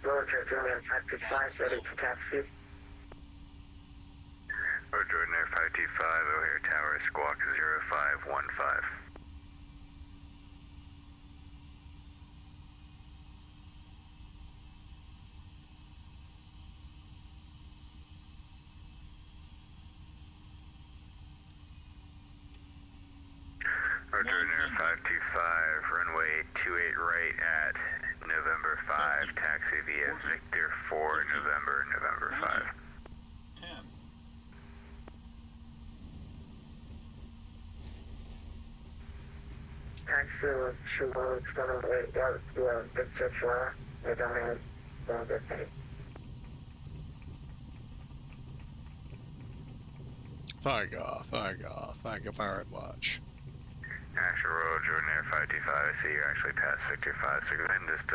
E: Roger, Julian 525, ready to taxi.
C: Roger, Ordinary 525, O'Hare Tower, squawk 0515. Roger, Ordinary 525, runway 28 right at November 5, taxi via Victor 4, November 5.
D: 10.
E: Taxi with Chicago 708, Victor 4, November 5.
A: Fire and watch.
C: Actual roll, Jordan Air 525, I see you're actually past Victor 5, so go ahead and just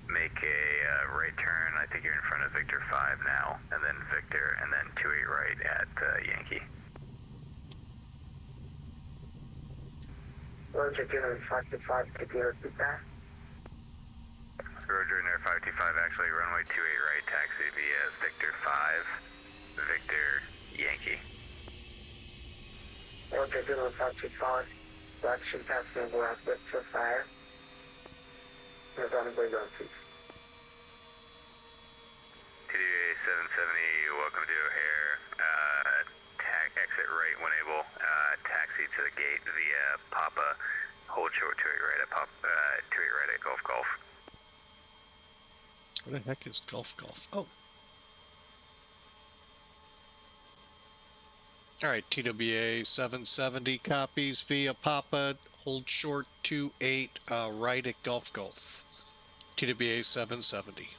C: make a right turn. I think you're in front of Victor 5 now, and then Victor, and then 28 right at Yankee.
E: Roger, Julian 525, could you repeat that?
C: Roger, Air 525, actually runway 28 right, taxi via Victor 5, Victor, Yankee.
E: Roger, Julian 525, direction taxi west Victor 5, November 5.
C: TWA 770, welcome to O'Hare. Exit right when able. Taxi to the gate via Papa. Hold short 28 right at 28 right at Golf.
A: What the heck is Golf? Oh. Alright, TWA 770 copies via Papa. Hold short 28 right at Golf. TWA 770.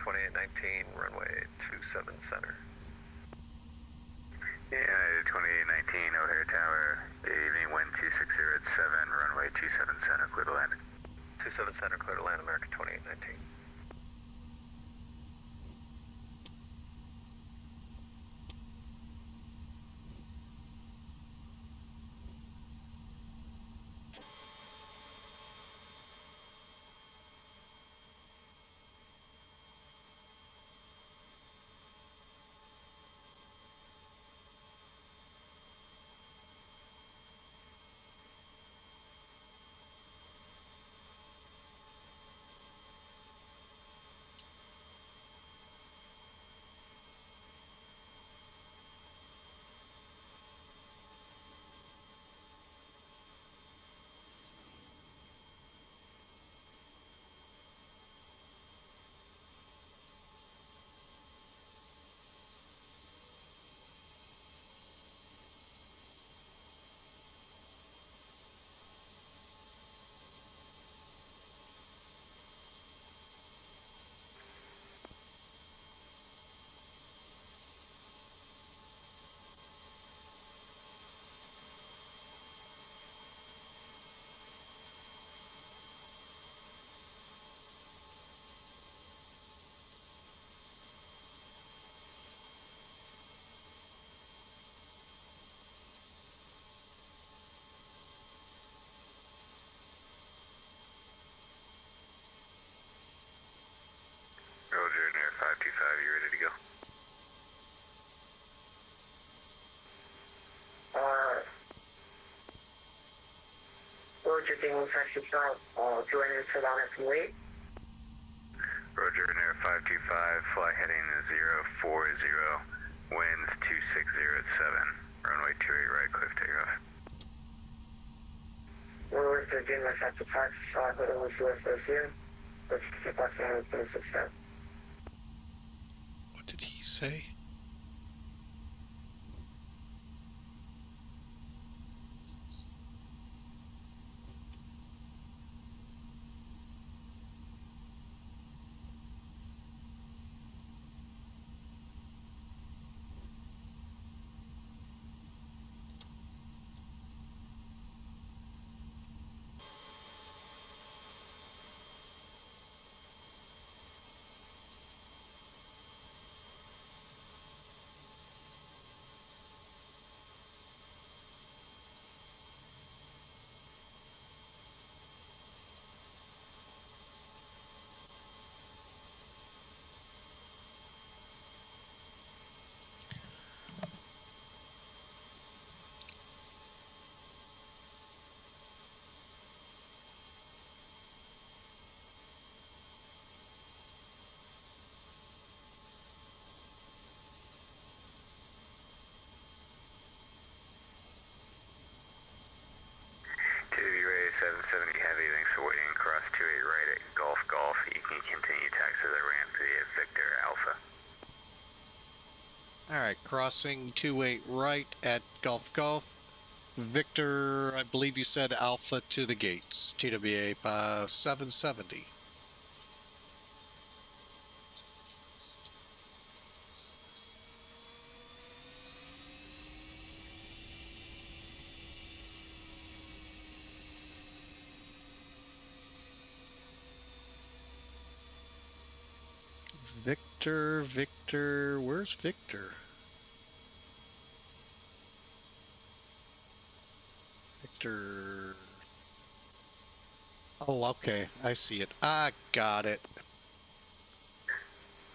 F: 2819, runway 27 center.
C: United 2819, O'Hare Tower, evening wind 260 at 7, runway 27 center, clear to land.
F: 27 center, clear to land, American 2819.
C: Roger, near 525, you ready to go?
E: Roger, being taxi start, joining us on it from Lee.
C: Roger, near 525, fly heading 040, winds 260 at 7, runway 28 right, cliff takeoff.
E: We're with the Virginia taxi start, but it was US here. Let's keep our family 26 cents.
A: What did he say?
C: TWA 770 heavy, thanks for waiting, cross 28 right at Golf Golf, you can continue taxi the ramp via Victor Alpha.
A: Alright, crossing 28 right at Golf Golf. Victor, I believe you said Alpha to the gates. TWA 770. Victor, where's Victor? Victor. Oh, okay. I see it. I got it.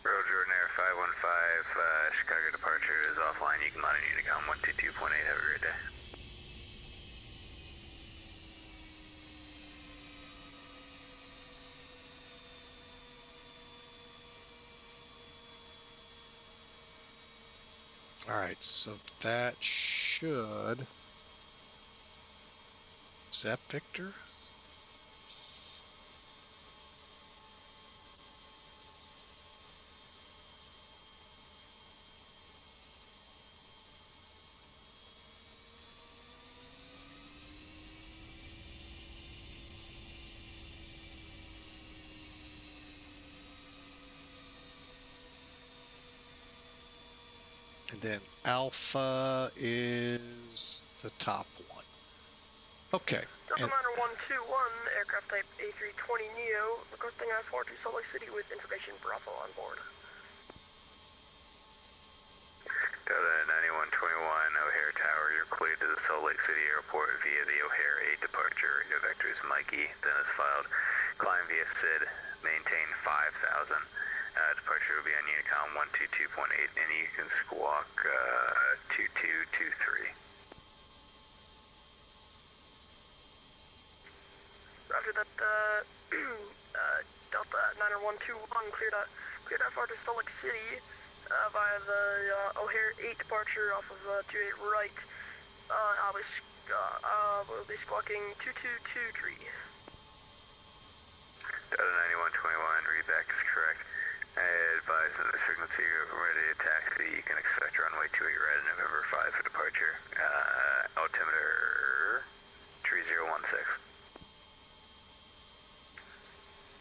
C: Roger, Nair 515, Chicago departure is offline, you can monitor Unicom 122.8, have a great day.
A: Alright, so that should... Is that Victor? And then Alpha is the top one. Okay.
G: Delta
A: And,
G: Miner 121, aircraft type A320neo, requesting I-4 to Salt Lake City with information Bravo on board.
C: Delta 9121 O'Hare Tower, you're cleared to the Salt Lake City Airport via the O'Hare 8 departure. Your vector is Mikey, Dennis filed. Climb via SID, maintain 5,000. Departure will be on Unicom 122.8, and you can squawk 2223.
G: Roger that, Delta 9121 cleared I-4 to Salt Lake City via the O'Hare 8 departure off of 28 right. We'll be squawking 2223.
C: Delta 9121, readback is correct. I advise on the frequency you're ready to taxi. You can expect runway 28 right at November 5 for departure. Altimeter 3016.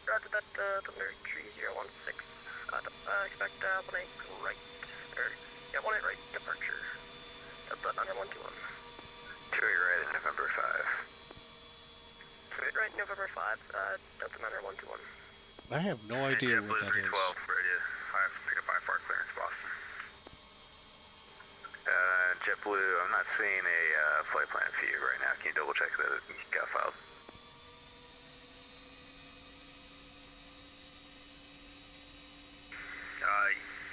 G: Roger that, Thunder 3016. Expect 18 right, or, yeah, 18 right departure. Delta 9121.
C: 28 right at November 5.
G: 28 right, November 5, Delta 9121.
A: I have no idea what that is.
C: 312, ready to pick up I-4 clearance, Boston. JetBlue, I'm not seeing a flight plan for you right now. Can you double check that it got filed?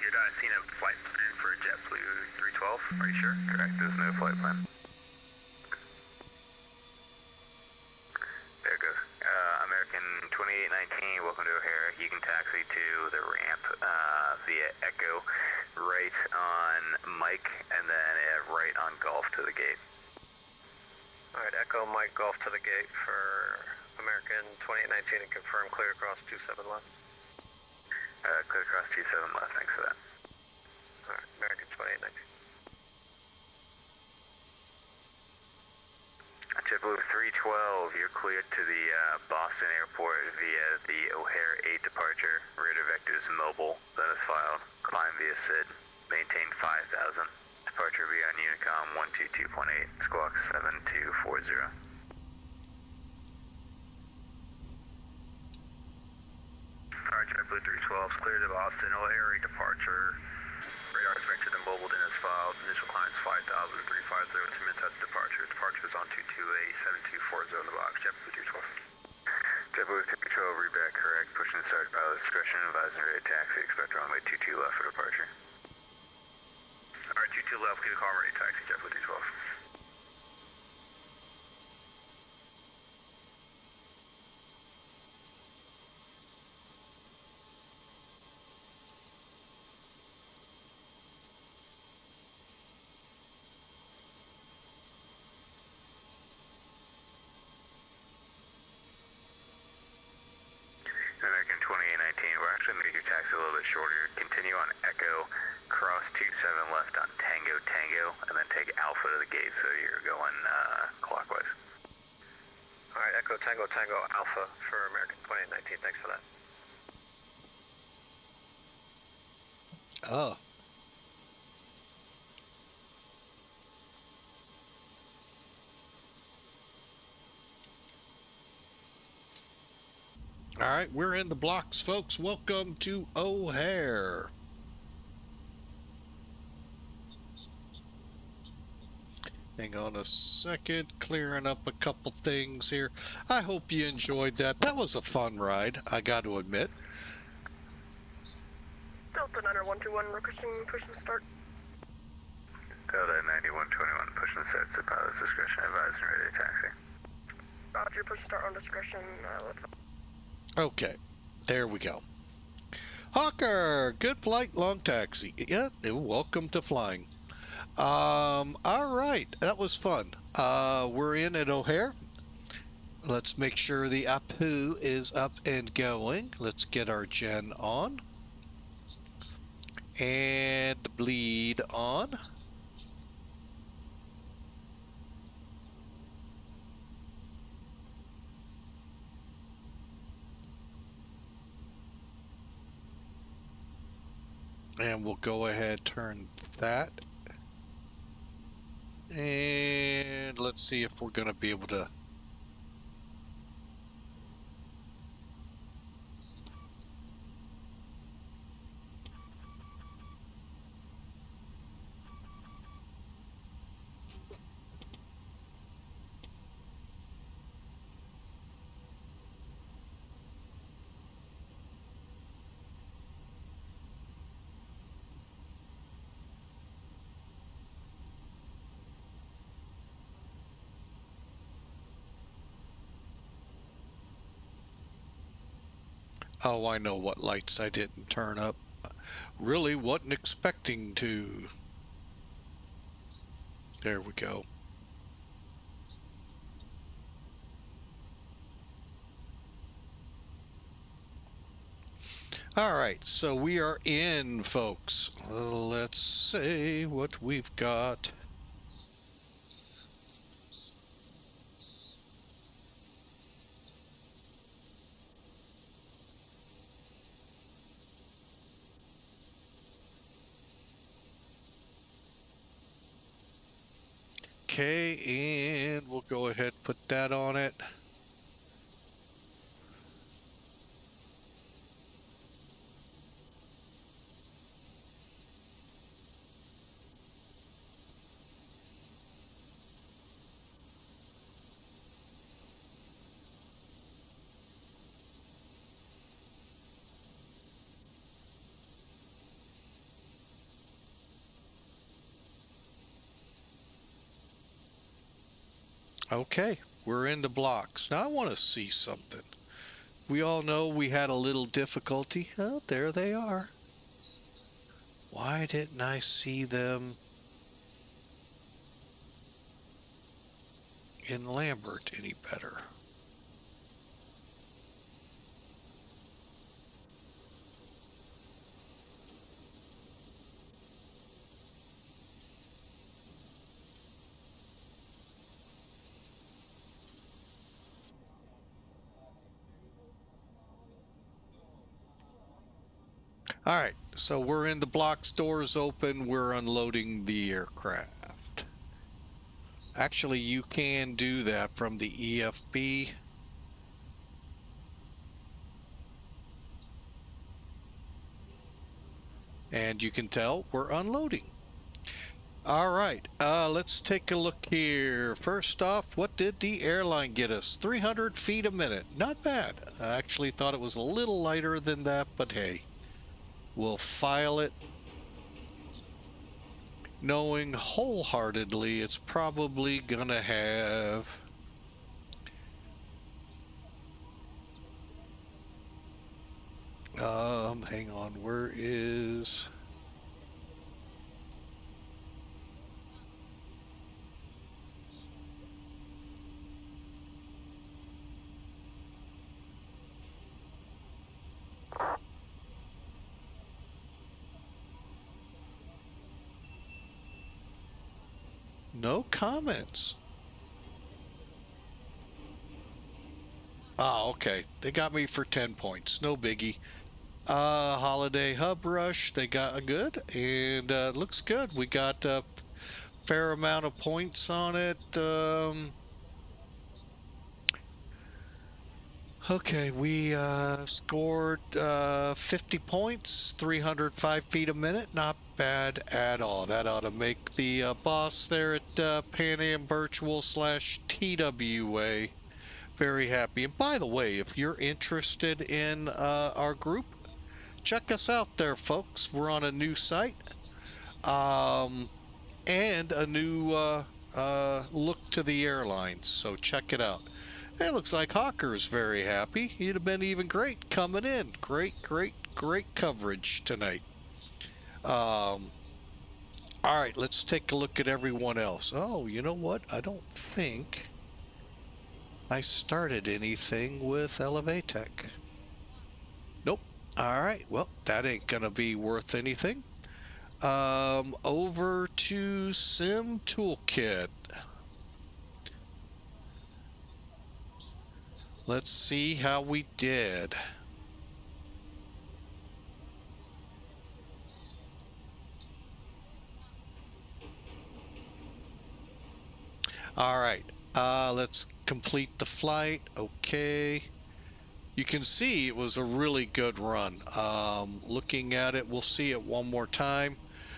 C: You're not seeing a flight plan for JetBlue 312, are you sure? Correct, there's no flight plan. There it goes. American 2819, welcome to O'Hare. You can taxi to the ramp via Echo, right on Mike, and then right on Golf to the gate.
F: Alright, Echo Mike Golf to the gate for American 2819 and confirm clear across 27 left.
C: Clear across 27 left, thanks for that.
F: Alright, American 2819.
C: JetBlue 312, you're cleared to the Boston Airport via the O'Hare 8 departure. Radar vector is mobile, that is filed. Climb via SID, maintain 5,000. Departure will be on Unicom 122.8, squawk 7240. Alright, JetBlue 312 is cleared to Boston, O'Hare 8 departure. Radar is vectored and mobile in as filed. Initial climb is 5,350 to mid-touch departure. Departure is on 228 7240 in the box. JetBlue 312. JetBlue 312, reback correct. Pushing start pilot discretion. Advising ready taxi. Expect runway 22 left for departure. Alright, 22 left. Get a call ready taxi. JetBlue 312. American 2819, we're actually going to make your taxi a little bit shorter. Continue on Echo, cross 27 left on Tango Tango, and then take Alpha to the gate so you're going clockwise.
F: Alright, Echo Tango Tango Alpha for American 2819, thanks for that.
A: Oh. All right, we're in the blocks, folks. Welcome to O'Hare. Hang on a second, clearing up a couple things here. I hope you enjoyed that. That was a fun ride, I got to admit.
G: Delta 9121, requesting push and start.
C: Delta 9121, push and start to pilot's discretion. Advising ready taxi.
G: Roger, push and start on discretion.
A: Okay, there we go. Hawker, good flight, long taxi. Yeah, welcome to flying. All right, that was fun. We're in at O'Hare. Let's make sure the APU is up and going. Let's get our gen on. And bleed on. And we'll go ahead, turn that And let's see if we're going to be able to. Oh, I know what lights I didn't turn up. Really wasn't expecting to. There we go. All right, so we are in, folks. Let's see what we've got. Okay, and we'll go ahead and put that on it. Okay, we're in the blocks. Now I want to see something. We all know we had a little difficulty. Oh, there they are. Why didn't I see them in Lambert any better? All right, so we're in the blocks, doors open, we're unloading the aircraft. Actually, you can do that from the EFB. And you can tell we're unloading. All right, let's take a look here. First off, what did the airline get us? 300 feet a minute. Not bad. I actually thought it was a little lighter than that, but hey, we'll file it knowing wholeheartedly it's probably gonna have hang on, where is no comments. Ah, okay. They got me for 10 points. No biggie. Holiday Hub Rush, they got a good, and looks good. We got a fair amount of points on it. Okay, we scored 50 points, 305 feet a minute. Not bad at all. That ought to make the boss there at Pan Am Virtual / TWA very happy. And by the way, if you're interested in our group, check us out there, folks. We're on a new site and a new look to the airlines, so check it out. It looks like Hawker's very happy. He'd have been even great coming in. Great coverage tonight. All right, let's take a look at everyone else. Oh, you know what? I don't think I started anything with Elevatech. Nope. All right, well, that ain't gonna be worth anything. Over to Sim Toolkit. Let's see how we did. All right, let's complete the flight. Okay. You can see it was a really good run. Looking at it, we'll see it one more time.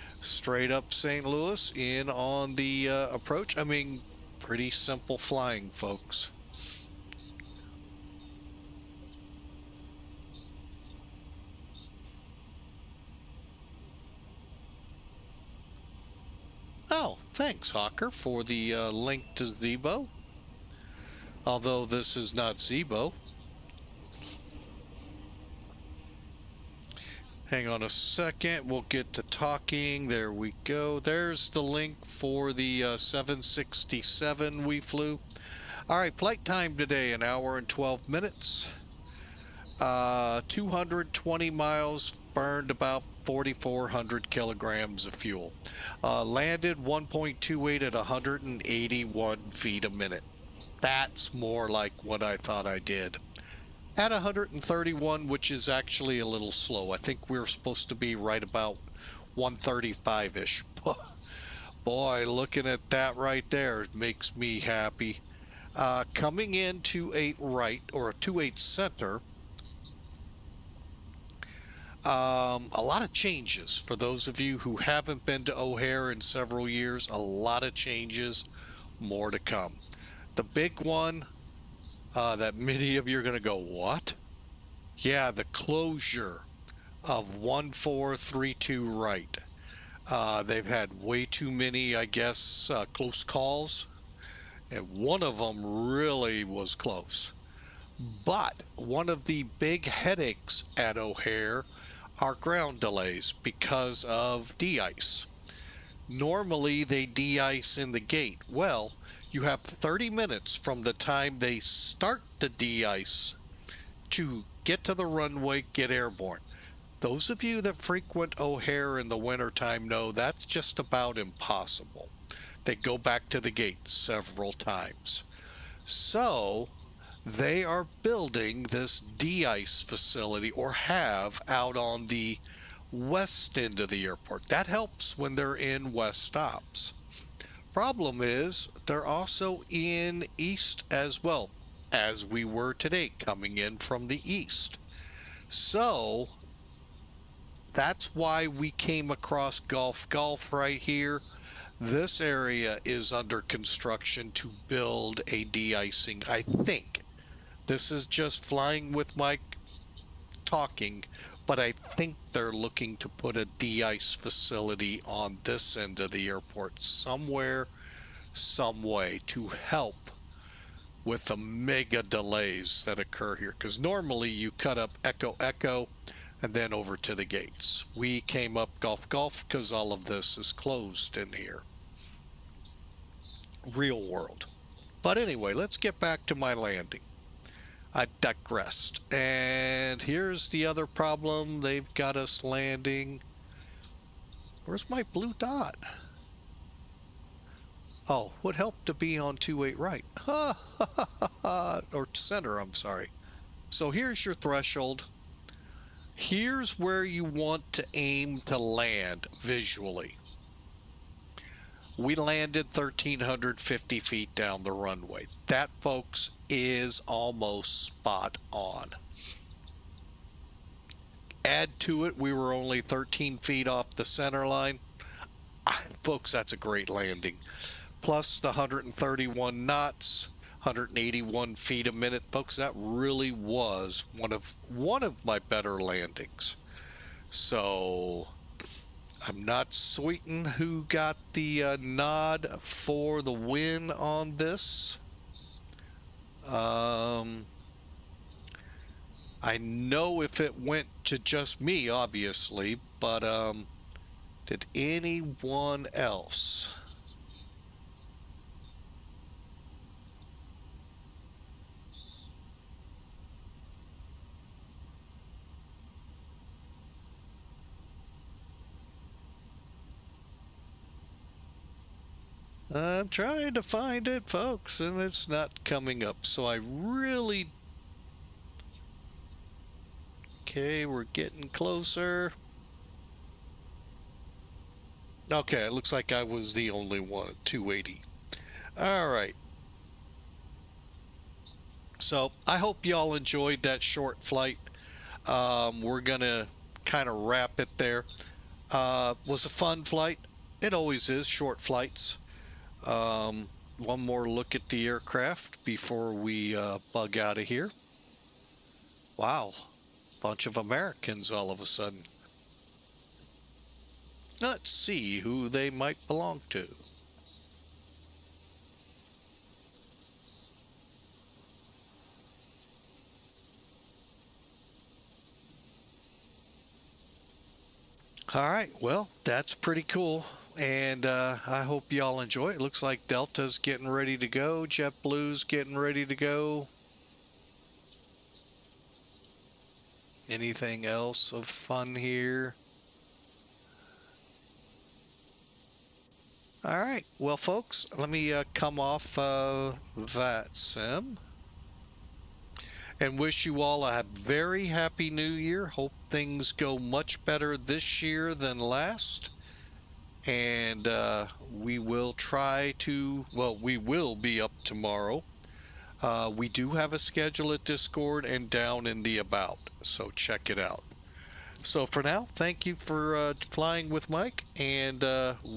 A: Straight up St. Louis in on the approach. I mean, pretty simple flying, folks. Oh, thanks, Hawker, for the link to Zebo. Although this is not Zebo. Hang on a second. We'll get to talking. There we go. There's the link for the 767 we flew. All right, flight time today, 1 hour and 12 minutes. 220 miles, burned about 4,400 kilograms of fuel. Landed 1.28 at 181 feet a minute. That's more like what I thought I did. At 131, which is actually a little slow. I think we're supposed to be right about 135-ish. Boy, looking at that right there makes me happy. Coming in 28 right, or a 28 center. A lot of changes for those of you who haven't been to O'Hare in several years. A lot of changes, more to come. The big one that many of you are going to go, what? Yeah, the closure of 1432 right. They've had way too many, I guess, close calls, and one of them really was close. But one of the big headaches at O'Hare are ground delays because of de-ice. Normally they de-ice in the gate. Well, you have 30 minutes from the time they start the de-ice to get to the runway, get airborne. Those of you that frequent O'Hare in the wintertime know that's just about impossible. They go back to the gate several times. So they are building this de-ice facility, or have, out on the west end of the airport. That helps when they're in west stops. Problem is, they're also in east as well, as we were today, coming in from the east. So that's why we came across Gulf right here. This area is under construction to build a de-icing, I think. This is just flying with my talking, but I think they're looking to put a de-ice facility on this end of the airport somewhere, some way, to help with the mega delays that occur here. Because normally you cut up Echo Echo and then over to the gates. We came up Gulf because all of this is closed in here. Real world. But anyway, let's get back to my landing. I digressed. And here's the other problem. They've got us landing. Where's my blue dot? Oh, would help to be on 28 right. Or center, I'm sorry. So here's your threshold. Here's where you want to aim to land visually. We landed 1,350 feet down the runway. That, folks, is almost spot on. Add to it, we were only 13 feet off the center line. Folks, that's a great landing. Plus the 131 knots, 181 feet a minute. Folks, that really was one of my better landings. So I'm not sweeting who got the nod for the win on this. I know if it went to just me, obviously, but did anyone else? I'm trying to find it, folks, and it's not coming up. So I really... Okay, we're getting closer. Okay, it looks like I was the only one at 280. All right. So I hope y'all enjoyed that short flight. We're going to kind of wrap it there. Was a fun flight. It always is, short flights. One more look at the aircraft before we bug out of here. Wow, bunch of Americans all of a sudden. Let's see who they might belong to. All right, well, that's pretty cool. And I hope y'all enjoy it. Looks like Delta's getting ready to go. JetBlue's getting ready to go. Anything else of fun here? All right, well, folks, let me come off VATSIM and wish you all a very happy new year. Hope things go much better this year than last. And we will try to, well, we will be up tomorrow. We do have a schedule at Discord and down in the About, so check it out. So for now, thank you for flying with Mike, and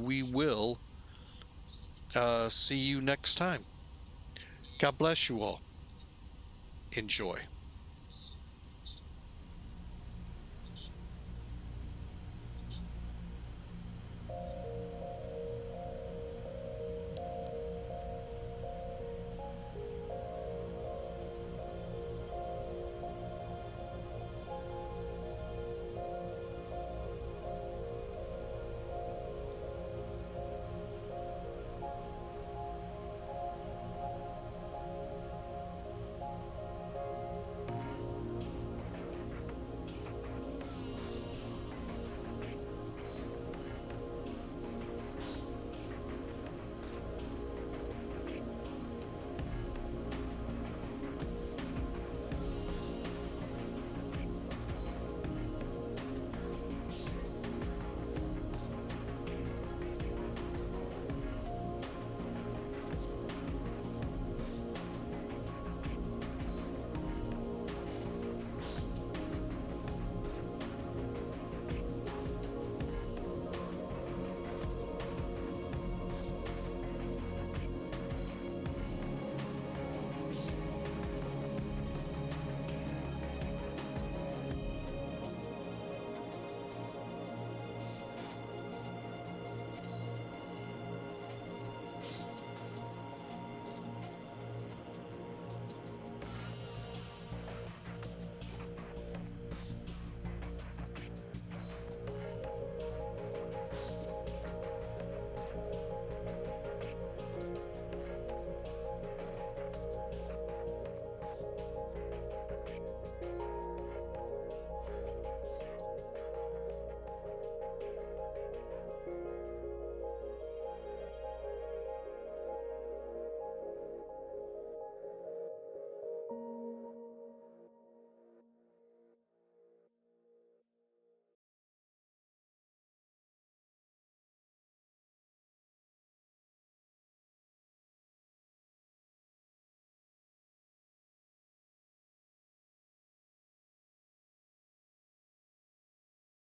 A: we will see you next time. God bless you all. Enjoy.